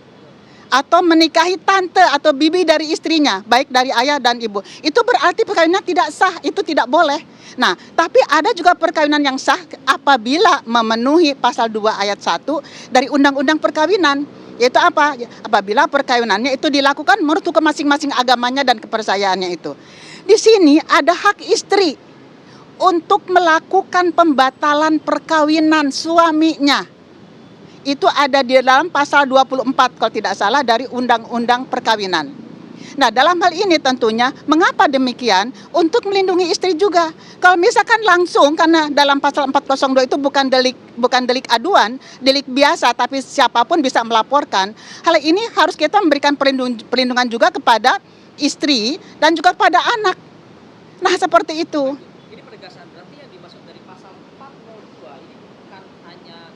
atau menikahi tante atau bibi dari istrinya, baik dari ayah dan ibu. Itu berarti perkawinan tidak sah, itu tidak boleh. Nah, tapi ada juga perkawinan yang sah apabila memenuhi pasal 2 ayat 1 dari Undang-Undang Perkawinan. Yaitu apa? Apabila perkawinannya itu dilakukan menurut hukum masing-masing agamanya dan kepercayaannya itu. Di sini ada hak istri untuk melakukan pembatalan perkawinan suaminya. Itu ada di dalam pasal 24 kalau tidak salah dari Undang-Undang Perkawinan. Nah, dalam hal ini tentunya mengapa demikian? Untuk melindungi istri juga. Kalau misalkan langsung, karena dalam pasal 402 itu bukan delik aduan, delik biasa, tapi siapapun bisa melaporkan. Hal ini harus kita memberikan perlindungan juga kepada istri dan juga kepada anak. Nah, seperti itu. Ini penegasan berarti yang dimaksud dari pasal 402 ini bukan hanya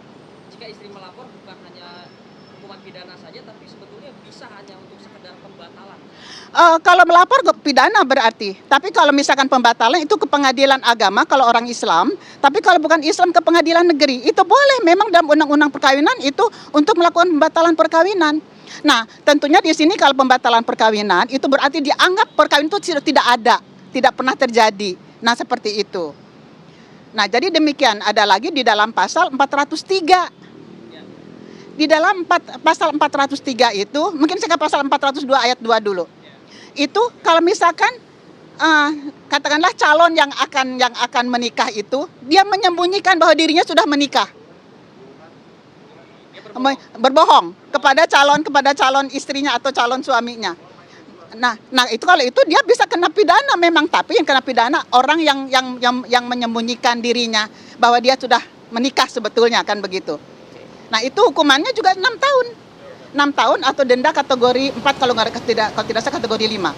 jika istri melapor, bukan hanya hukuman pidana saja, tapi sebetulnya bisa hanya untuk sekedar pembatalan. Kalau melapor ke pidana berarti, tapi kalau misalkan pembatalan itu ke pengadilan agama kalau orang Islam, tapi kalau bukan Islam ke pengadilan negeri, itu boleh memang dalam undang-undang perkawinan itu untuk melakukan pembatalan perkawinan. Nah, tentunya di sini kalau pembatalan perkawinan itu berarti dianggap perkawinan itu tidak ada, tidak pernah terjadi. Nah, seperti itu. Nah, jadi demikian. Ada lagi di dalam pasal 403. Di dalam pasal 403 itu, mungkin saya ke pasal 402 ayat 2 dulu. Itu kalau misalkan katakanlah calon yang akan menikah itu dia menyembunyikan bahwa dirinya sudah menikah, berbohong kepada calon istrinya atau calon suaminya. Nah itu kalau itu dia bisa kena pidana memang, tapi yang kena pidana orang yang menyembunyikan dirinya bahwa dia sudah menikah sebetulnya, kan begitu. Nah, itu hukumannya juga 6 tahun. 6 tahun atau denda kategori 4 kalau tidak salah kategori 5.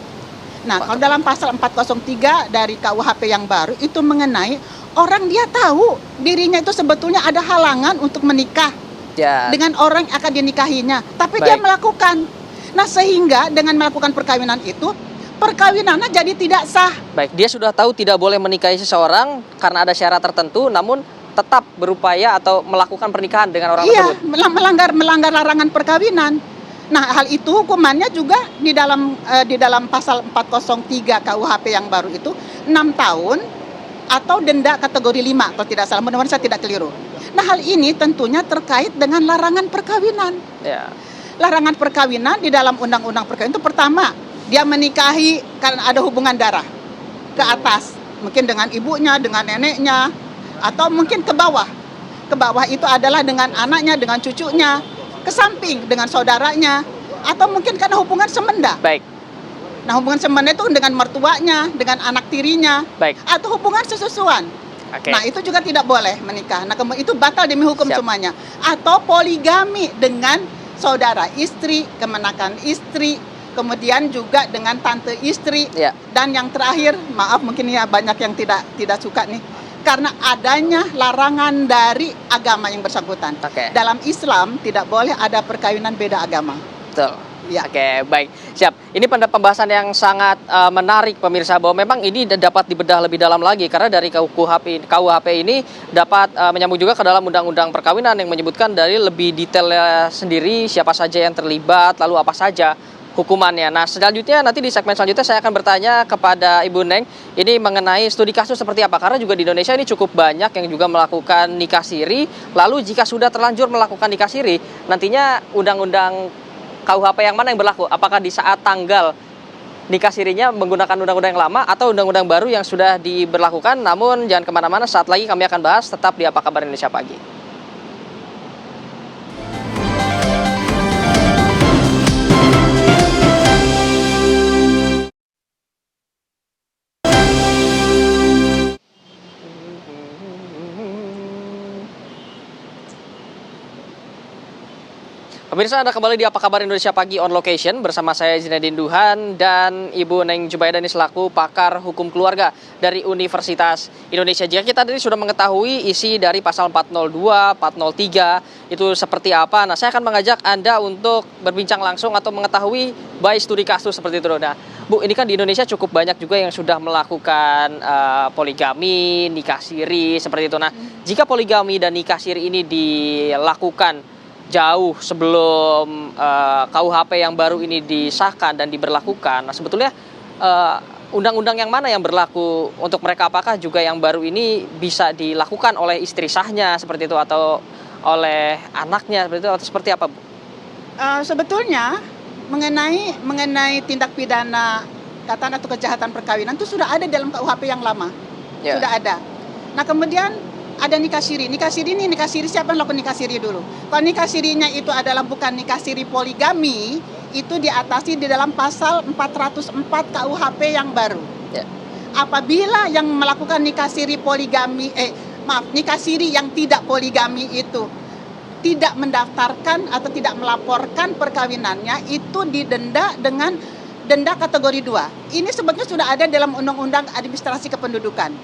Nah, kalau dalam pasal 403 dari KUHP yang baru itu mengenai orang dia tahu dirinya itu sebetulnya ada halangan untuk menikah dengan orang yang akan dinikahinya, tapi dia melakukan. Nah, sehingga dengan melakukan perkawinan itu perkawinannya jadi tidak sah. Baik, dia sudah tahu tidak boleh menikahi seseorang karena ada syarat tertentu, namun tetap berupaya atau melakukan pernikahan dengan orang tersebut. Iya, melanggar larangan perkawinan. Nah, hal itu hukumannya juga di dalam pasal 403 KUHP yang baru itu 6 tahun atau denda kategori 5 kalau tidak salah, mudah-mudahan saya tidak keliru. Nah, hal ini tentunya terkait dengan larangan perkawinan. Ya. Larangan perkawinan di dalam undang-undang perkawinan itu pertama, dia menikahi karena ada hubungan darah ke atas, mungkin dengan ibunya, dengan neneknya, atau mungkin ke bawah. Ke bawah itu adalah dengan anaknya, dengan cucunya, ke samping dengan saudaranya, atau mungkin karena hubungan semenda. Baik. Nah, hubungan semenda itu dengan mertuanya, dengan anak tirinya, atau hubungan sesusuan. Okay. Nah, itu juga tidak boleh menikah. Nah, itu batal demi hukum semuanya. Atau poligami dengan saudara istri, kemenakan istri, kemudian juga dengan tante istri, dan yang terakhir, maaf mungkin ya banyak yang tidak suka nih, karena adanya larangan dari agama yang bersangkutan. Dalam Islam tidak boleh ada perkawinan beda agama. Betul. Ya. Oke, baik. Siap. Ini pembahasan yang sangat menarik pemirsa, bahwa memang ini dapat dibedah lebih dalam lagi karena dari KUHP ini dapat menyambung juga ke dalam undang-undang perkawinan yang menyebutkan dari lebih detailnya sendiri siapa saja yang terlibat, lalu apa saja hukumannya. Nah, selanjutnya nanti di segmen selanjutnya saya akan bertanya kepada Ibu Neng ini mengenai studi kasus seperti apa, karena juga di Indonesia ini cukup banyak yang juga melakukan nikah siri. Lalu jika sudah terlanjur melakukan nikah siri, nantinya undang-undang KUHP yang mana yang berlaku? Apakah di saat tanggal nikah sirinya menggunakan undang-undang yang lama atau undang-undang baru yang sudah diberlakukan? Namun jangan kemana-mana, saat lagi kami akan bahas, tetap di Apa Kabar Indonesia Pagi. Pemirsa, Anda kembali di Apa Kabar Indonesia Pagi on location bersama saya Zinedine Duhan dan Ibu Neng Jubaidani selaku pakar hukum keluarga dari Universitas Indonesia. Jika kita tadi sudah mengetahui isi dari pasal 402, 403 itu seperti apa, nah saya akan mengajak Anda untuk berbincang langsung atau mengetahui by studi kasus seperti itu. Nah, Bu, ini kan di Indonesia cukup banyak juga yang sudah melakukan poligami, nikah siri seperti itu. Nah, jika poligami dan nikah siri ini dilakukan jauh sebelum KUHP yang baru ini disahkan dan diberlakukan. Nah, sebetulnya undang-undang yang mana yang berlaku untuk mereka? Apakah juga yang baru ini bisa dilakukan oleh istri sahnya seperti itu atau oleh anaknya seperti itu atau seperti apa, Bu? Sebetulnya mengenai tindak pidana kejahatan atau kejahatan perkawinan itu sudah ada dalam KUHP yang lama. Sudah ada. Nah, kemudian ada nikah siri. Nikah siri siapa yang lakukan nikah siri dulu? Kalau nikah sirinya itu adalah bukan nikah siri poligami, itu diatasi di dalam pasal 404 KUHP yang baru. Apabila yang melakukan nikah siri poligami, nikah siri yang tidak poligami itu tidak mendaftarkan atau tidak melaporkan perkawinannya, itu didenda dengan denda kategori 2. Ini sebetulnya sudah ada dalam Undang-Undang Administrasi Kependudukan.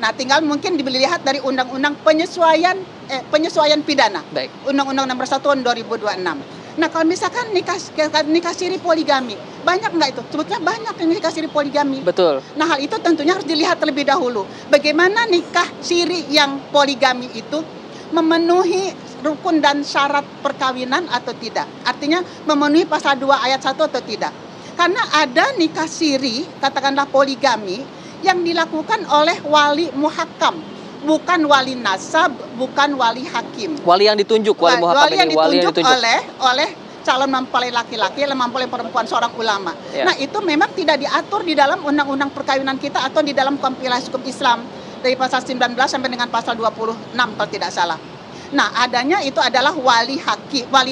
Nah, tinggal mungkin dilihat dari Undang-Undang penyesuaian pidana. Undang-Undang Nomor 1 Tahun 2026. Nah, kalau misalkan nikah siri poligami, banyak nggak itu? Sebetulnya banyak yang nikah siri poligami. Betul. Nah, hal itu tentunya harus dilihat terlebih dahulu. Bagaimana nikah siri yang poligami itu memenuhi rukun dan syarat perkawinan atau tidak. Artinya memenuhi pasal 2 ayat 1 atau tidak. Karena ada nikah siri, katakanlah poligami, yang dilakukan oleh wali muhakam, bukan wali nasab, bukan wali hakim. Wali yang ditunjuk, wali muhakam ini wali yang ditunjuk oleh calon mempelai laki-laki, mempelai perempuan, seorang ulama. Nah, itu memang tidak diatur di dalam undang-undang perkawinan kita atau di dalam kompilasi hukum Islam dari pasal 19 sampai dengan pasal 26 kalau tidak salah. Nah, adanya itu adalah wali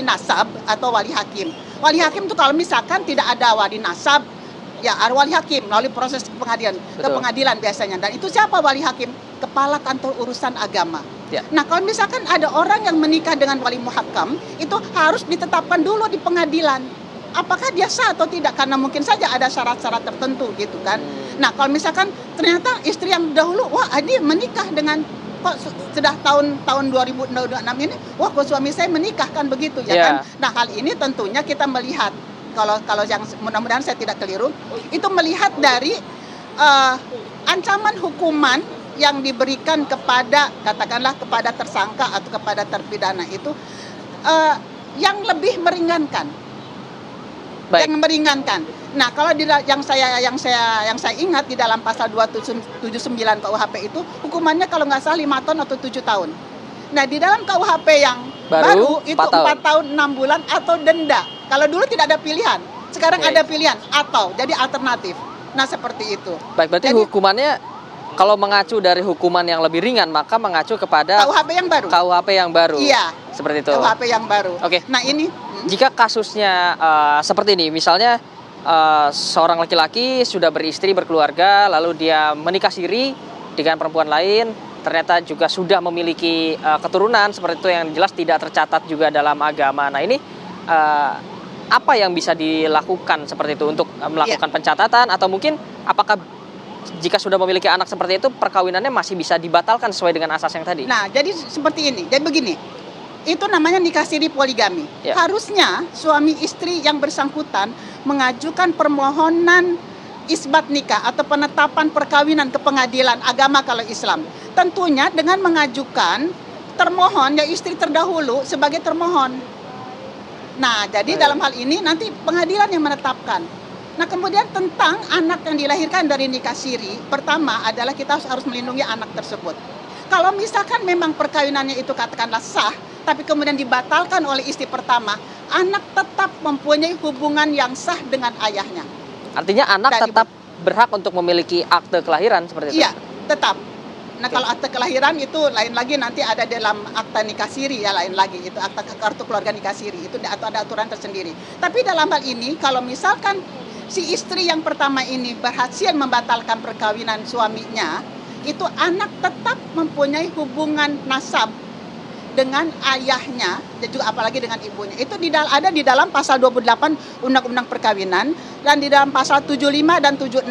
nasab atau wali hakim. Wali hakim itu kalau misalkan tidak ada wali nasab, ya ada wali hakim melalui proses pengadilan biasanya. Dan itu siapa wali hakim? Kepala Kantor Urusan Agama. Nah, kalau misalkan ada orang yang menikah dengan wali muhakam, itu harus ditetapkan dulu di pengadilan. Apakah dia sah atau tidak? Karena mungkin saja ada syarat-syarat tertentu gitu kan. Nah, kalau misalkan ternyata istri yang dahulu, wah dia menikah dengan kok sudah tahun 2026 ini, wah kok suami saya menikah kan begitu ya kan. Nah, hal ini tentunya kita melihat kalau yang mudah-mudahan saya tidak keliru, itu melihat dari ancaman hukuman yang diberikan kepada katakanlah kepada tersangka atau kepada terpidana itu yang lebih meringankan. Yang meringankan. Nah, kalau yang saya ingat di dalam pasal 279 KUHP itu hukumannya kalau nggak salah 5 tahun atau 7 tahun. Nah, di dalam KUHP yang baru itu 4 tahun 6 bulan atau denda. Kalau dulu tidak ada pilihan, sekarang ada pilihan atau jadi alternatif. Nah, seperti itu. Baik, berarti hukumannya kalau mengacu dari hukuman yang lebih ringan maka mengacu kepada KUHP yang baru. KUHP yang baru. Iya. Seperti itu. KUHP yang baru. Oke. Nah, ini jika kasusnya seperti ini, misalnya seorang laki-laki sudah beristri, berkeluarga, lalu dia menikah siri dengan perempuan lain, ternyata juga sudah memiliki keturunan, seperti itu yang jelas tidak tercatat juga dalam agama. Nah, ini apa yang bisa dilakukan seperti itu untuk melakukan pencatatan atau mungkin apakah jika sudah memiliki anak seperti itu, perkawinannya masih bisa dibatalkan sesuai dengan asas yang tadi. Nah, jadi seperti ini. Jadi begini, itu namanya nikah siri poligami. Ya. Harusnya suami istri yang bersangkutan mengajukan permohonan isbat nikah atau penetapan perkawinan ke pengadilan agama kalau Islam. Tentunya dengan mengajukan termohon, ya istri terdahulu sebagai termohon. Nah, jadi dalam hal ini nanti pengadilan yang menetapkan. Nah, kemudian tentang anak yang dilahirkan dari nikah siri, pertama adalah kita harus melindungi anak tersebut. Kalau misalkan memang perkawinannya itu katakanlah sah, tapi kemudian dibatalkan oleh istri pertama, anak tetap mempunyai hubungan yang sah dengan ayahnya. Artinya anak tetap berhak untuk memiliki akte kelahiran seperti itu? Iya, tetap. Nah, kalau akte kelahiran itu lain lagi, nanti ada dalam akta nikah siri ya, lain lagi itu akta kartu keluarga nikah siri itu atau ada aturan tersendiri. Tapi dalam hal ini kalau misalkan si istri yang pertama ini berhasil membatalkan perkawinan suaminya, itu anak tetap mempunyai hubungan nasab dengan ayahnya dan juga apalagi dengan ibunya. Itu ada di dalam pasal 28 Undang-Undang Perkawinan dan di dalam pasal 75 dan 76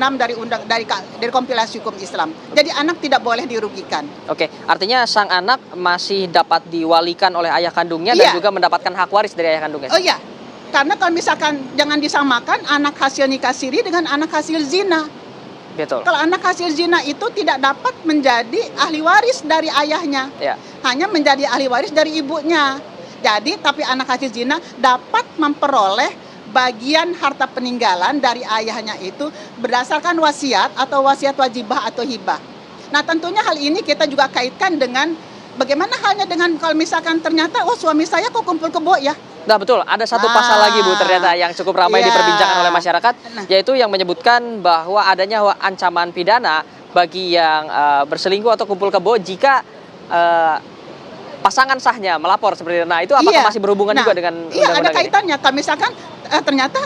dari kompilasi hukum Islam. Jadi anak tidak boleh dirugikan. Oke, artinya sang anak masih dapat diwalikan oleh ayah kandungnya dan juga mendapatkan hak waris dari ayah kandungnya. Oh iya. Karena kalau misalkan jangan disamakan anak hasil nikah siri dengan anak hasil zina. Betul. Kalau anak hasil zina itu tidak dapat menjadi ahli waris dari ayahnya. Ya. Hanya menjadi ahli waris dari ibunya. Jadi tapi anak hasil zina dapat memperoleh bagian harta peninggalan dari ayahnya itu berdasarkan wasiat atau wasiat wajibah atau hibah. Nah, tentunya hal ini kita juga kaitkan dengan bagaimana halnya dengan kalau misalkan ternyata suami saya kok kumpul kebo ya. Nah, betul, ada satu pasal lagi Bu ternyata yang cukup ramai diperbincangkan oleh masyarakat, yaitu yang menyebutkan bahwa adanya ancaman pidana bagi yang berselingkuh atau kumpul kebo jika pasangan sahnya melapor seperti itu. Nah, itu apakah masih berhubungan juga dengan Iya, ada undang-undang kaitannya. Kalau misalkan ternyata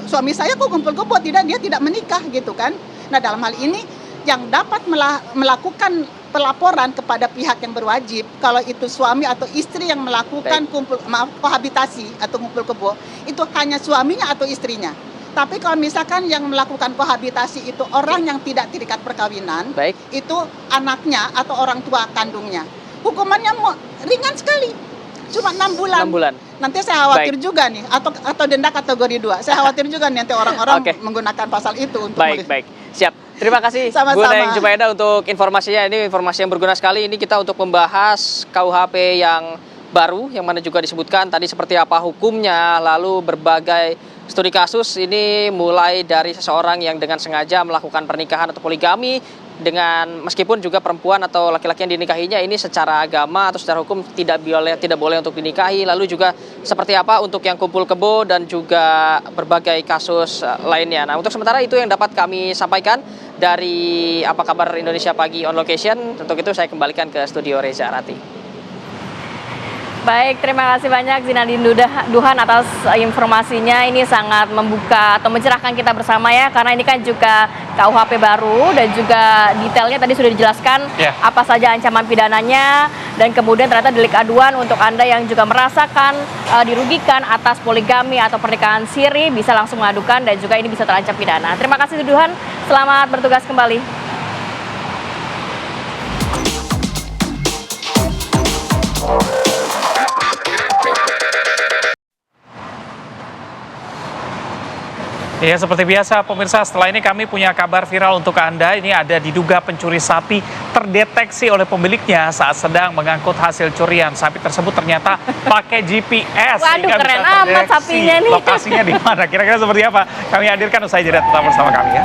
suami saya kok kumpul kebo, dia tidak menikah gitu kan. Nah, dalam hal ini yang dapat melakukan pelaporan kepada pihak yang berwajib, kalau itu suami atau istri yang melakukan kohabitasi atau kumpul kebo, itu hanya suaminya atau istrinya. Tapi kalau misalkan yang melakukan kohabitasi itu orang yang tidak terikat perkawinan, itu anaknya atau orang tua kandungnya. Hukumannya ringan sekali, cuma 6 bulan. 6 bulan. Nanti saya khawatir juga nih, atau denda kategori 2. Saya khawatir juga nih nanti orang-orang menggunakan pasal itu untuk Baik. Siap. Terima kasih Bu Neng Jumaida untuk informasinya. Ini informasi yang berguna sekali. Ini kita untuk membahas KUHP yang baru, yang mana juga disebutkan tadi seperti apa hukumnya, lalu berbagai studi kasus ini mulai dari seseorang yang dengan sengaja melakukan pernikahan atau poligami dengan meskipun juga perempuan atau laki-laki yang dinikahinya ini secara agama atau secara hukum tidak boleh untuk dinikahi, lalu juga seperti apa untuk yang kumpul kebo dan juga berbagai kasus lainnya. Nah, untuk sementara itu yang dapat kami sampaikan dari Apa Kabar Indonesia Pagi on Location. Untuk itu saya kembalikan ke studio Reza Rati. Baik, terima kasih banyak Zinadin Duhan atas informasinya. Ini sangat membuka atau mencerahkan kita bersama ya, karena ini kan juga KUHP baru dan juga detailnya tadi sudah dijelaskan apa saja ancaman pidananya, dan kemudian ternyata delik aduan untuk Anda yang juga merasakan dirugikan atas poligami atau pernikahan siri bisa langsung mengadukan dan juga ini bisa terancam pidana. Terima kasih Duhan, selamat bertugas kembali. Ya, seperti biasa pemirsa, setelah ini kami punya kabar viral untuk Anda. Ini ada diduga pencuri sapi terdeteksi oleh pemiliknya saat sedang mengangkut hasil curian. Sapi tersebut ternyata pakai GPS. Waduh, keren amat sapinya nih. Lokasinya di mana? Kira-kira seperti apa? Kami hadirkan usai jeda, tetap bersama kami ya.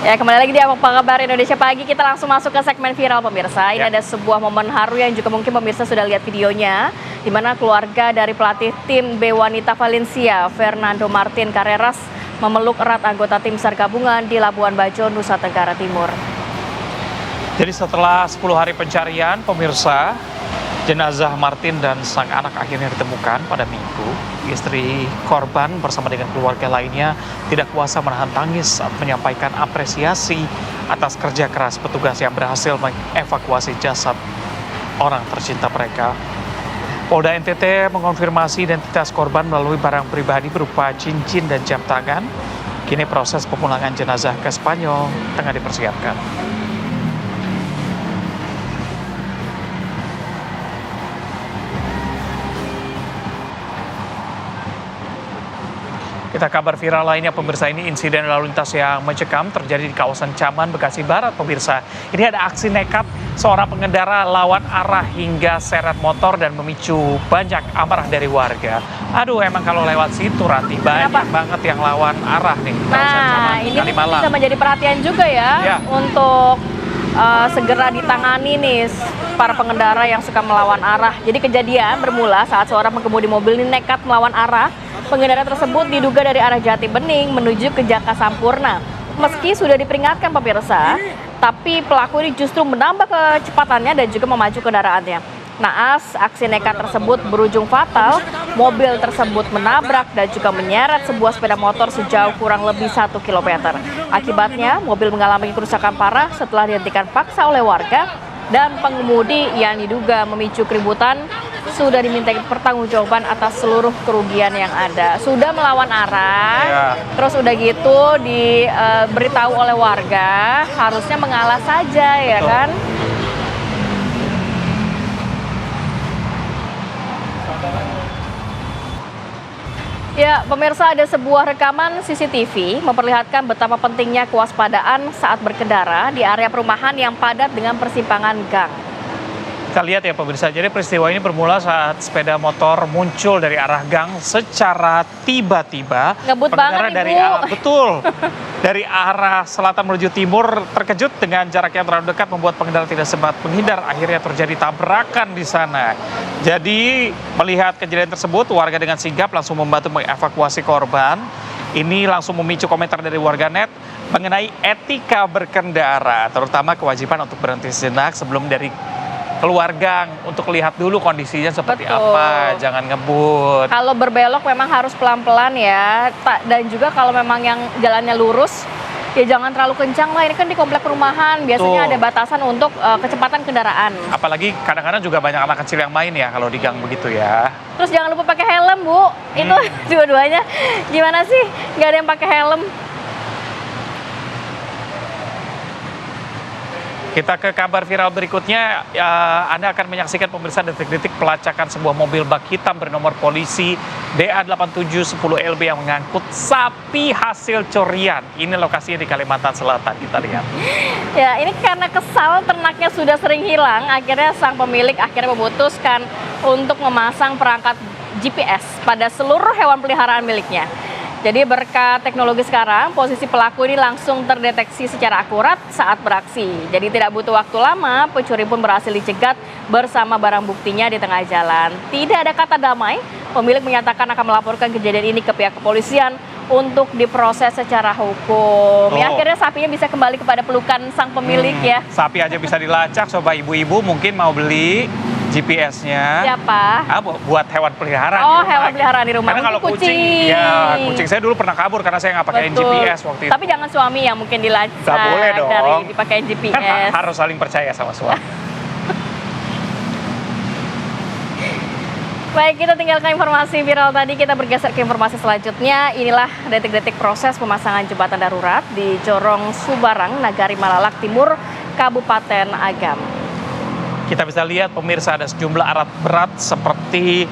Ya, kembali lagi di Apa Kabar Indonesia Pagi. Kita langsung masuk ke segmen viral pemirsa. Ini ada sebuah momen haru yang juga mungkin pemirsa sudah lihat videonya, di mana keluarga dari pelatih tim B Wanita Valencia, Fernando Martin Carreras, memeluk erat anggota tim SAR gabungan di Labuan Bajo, Nusa Tenggara Timur. Jadi setelah 10 hari pencarian, pemirsa, Jenazah Martin dan sang anak akhirnya ditemukan pada Minggu. Istri korban bersama dengan keluarga lainnya tidak kuasa menahan tangis saat menyampaikan apresiasi atas kerja keras petugas yang berhasil mengevakuasi jasad orang tercinta mereka. Polda NTT mengonfirmasi identitas korban melalui barang pribadi berupa cincin dan jam tangan. Kini proses pemulangan jenazah ke Spanyol tengah dipersiapkan. Kita kabar viral lainnya pemirsa, ini insiden lalu lintas yang mencekam terjadi di kawasan Caman, Bekasi Barat pemirsa. Ini ada aksi nekat seorang pengendara lawan arah hingga seret motor dan memicu banyak amarah dari warga. Aduh, emang kalau lewat situ Rati banyak banget yang lawan arah nih. Nah, ini bisa menjadi perhatian juga ya. Untuk segera ditangani nih para pengendara yang suka melawan arah. Jadi kejadian bermula saat seorang pengemudi mobil ini nekat melawan arah. Pengendara tersebut diduga dari arah Jati Bening menuju ke Jaka Sampurna. Meski sudah diperingatkan pemirsa, tapi pelaku ini justru menambah kecepatannya dan juga memacu kendaraannya. Naas, aksi nekat tersebut berujung fatal. Mobil tersebut menabrak dan juga menyeret sebuah sepeda motor sejauh kurang lebih 1 km. Akibatnya, mobil mengalami kerusakan parah setelah dihentikan paksa oleh warga dan pengemudi yang diduga memicu keributan sudah dimintai pertanggungjawaban atas seluruh kerugian yang ada. Sudah melawan arah, terus udah gitu diberitahu oleh warga, harusnya mengalah saja ya kan. Ya, pemirsa, ada sebuah rekaman CCTV memperlihatkan betapa pentingnya kewaspadaan saat berkendara di area perumahan yang padat dengan persimpangan gang. Kita lihat ya pemirsa, jadi peristiwa ini bermula saat sepeda motor muncul dari arah gang secara tiba-tiba. Ngebut banget dari dari arah selatan menuju timur terkejut dengan jarak yang terlalu dekat membuat pengendara tidak sempat menghindar. Akhirnya terjadi tabrakan di sana. Jadi melihat kejadian tersebut, warga dengan sigap langsung membantu mengevakuasi korban. Ini langsung memicu komentar dari warganet mengenai etika berkendara, terutama kewajiban untuk berhenti sejenak sebelum dari keluar gang untuk lihat dulu kondisinya seperti apa, jangan ngebut. Kalau berbelok memang harus pelan-pelan ya, dan juga kalau memang yang jalannya lurus, ya jangan terlalu kencang lah. Ini kan di komplek perumahan, biasanya ada batasan untuk kecepatan kendaraan. Apalagi kadang-kadang juga banyak anak kecil yang main ya kalau di gang begitu ya. Terus jangan lupa pakai helm, Bu. Itu dua-duanya gimana sih? Nggak ada yang pakai helm. Kita ke kabar viral berikutnya, Anda akan menyaksikan pemirsa detik-detik pelacakan sebuah mobil bak hitam bernomor polisi DA8710LB yang mengangkut sapi hasil curian. Ini lokasinya di Kalimantan Selatan, kita lihat. Ya, ini karena kesal ternaknya sudah sering hilang, akhirnya sang pemilik akhirnya memutuskan untuk memasang perangkat GPS pada seluruh hewan peliharaan miliknya. Jadi berkat teknologi sekarang, posisi pelaku ini langsung terdeteksi secara akurat saat beraksi. Jadi tidak butuh waktu lama, pencuri pun berhasil dicegat bersama barang buktinya di tengah jalan. Tidak ada kata damai, pemilik menyatakan akan melaporkan kejadian ini ke pihak kepolisian untuk diproses secara hukum. Ya, akhirnya sapinya bisa kembali kepada pelukan sang pemilik ya. Sapi aja bisa dilacak, coba ibu-ibu mungkin mau beli GPS-nya. Siapa? Buat hewan peliharaan. Oh, hewan peliharaan di rumah. Karena kalau kucing, ya kucing saya dulu pernah kabur karena saya nggak pakai GPS waktu itu. Tapi jangan suami yang mungkin dilacak. Nggak boleh dong. Dari dipakai GPS. Kan harus saling percaya sama suami. Baik, kita tinggalkan informasi viral tadi, kita bergeser ke informasi selanjutnya. Inilah detik-detik proses pemasangan jembatan darurat di Corong Subarang, Nagari Malalak Timur, Kabupaten Agam. Kita bisa lihat pemirsa ada sejumlah alat berat seperti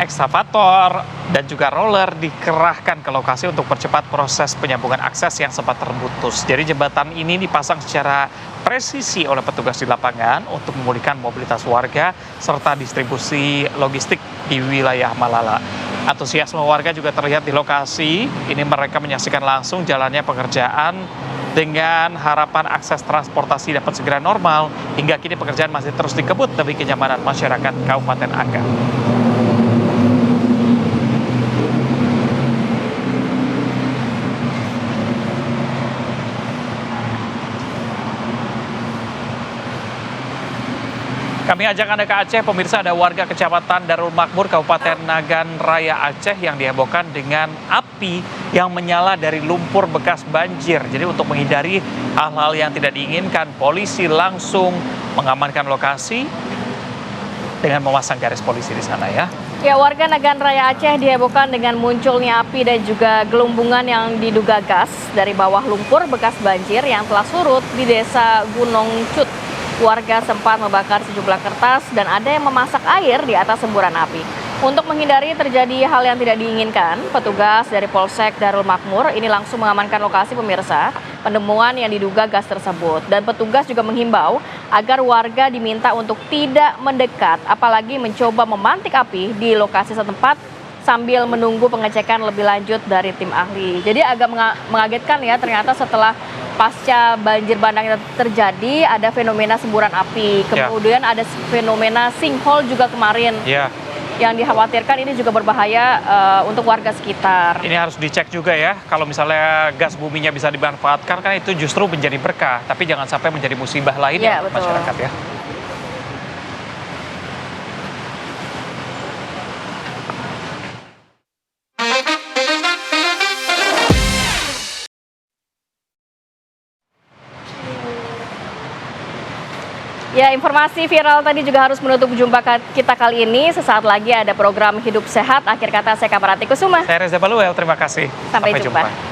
ekskavator dan juga roller dikerahkan ke lokasi untuk percepat proses penyambungan akses yang sempat terputus. Jadi jembatan ini dipasang secara presisi oleh petugas di lapangan untuk memulihkan mobilitas warga serta distribusi logistik di wilayah Malala. Antusiasme warga juga terlihat di lokasi. Ini mereka menyaksikan langsung jalannya pekerjaan dengan harapan akses transportasi dapat segera normal. Hingga kini pekerjaan masih terus dikebut demi kenyamanan masyarakat Kabupaten Agam. Kami ajak Anda ke Aceh, pemirsa. Ada warga Kecamatan Darul Makmur, Kabupaten Nagan Raya Aceh yang dihebohkan dengan api yang menyala dari lumpur bekas banjir. Jadi untuk menghindari hal-hal yang tidak diinginkan, polisi langsung mengamankan lokasi dengan memasang garis polisi di sana ya. Ya, warga Nagan Raya Aceh dihebohkan dengan munculnya api dan juga gelombungan yang diduga gas dari bawah lumpur bekas banjir yang telah surut di Desa Gunung Cut. Warga sempat membakar sejumlah kertas dan ada yang memasak air di atas semburan api. Untuk menghindari terjadi hal yang tidak diinginkan, petugas dari Polsek Darul Makmur ini langsung mengamankan lokasi, pemirsa, penemuan yang diduga gas tersebut. Dan petugas juga menghimbau agar warga diminta untuk tidak mendekat, apalagi mencoba memantik api di lokasi setempat sambil menunggu pengecekan lebih lanjut dari tim ahli. Jadi agak mengagetkan ya, ternyata setelah pasca banjir bandang terjadi ada fenomena semburan api, kemudian ada fenomena sinkhole juga kemarin. Yang dikhawatirkan ini juga berbahaya untuk warga sekitar. Ini harus dicek juga ya, kalau misalnya gas buminya bisa dimanfaatkan kan itu justru menjadi berkah, tapi jangan sampai menjadi musibah lain ya masyarakat ya. Ya, informasi viral tadi juga harus menutup jumpa kita kali ini. Sesaat lagi ada program Hidup Sehat. Akhir kata saya Kamarati Kusuma. Saya Reza Baluel, terima kasih. Sampai jumpa.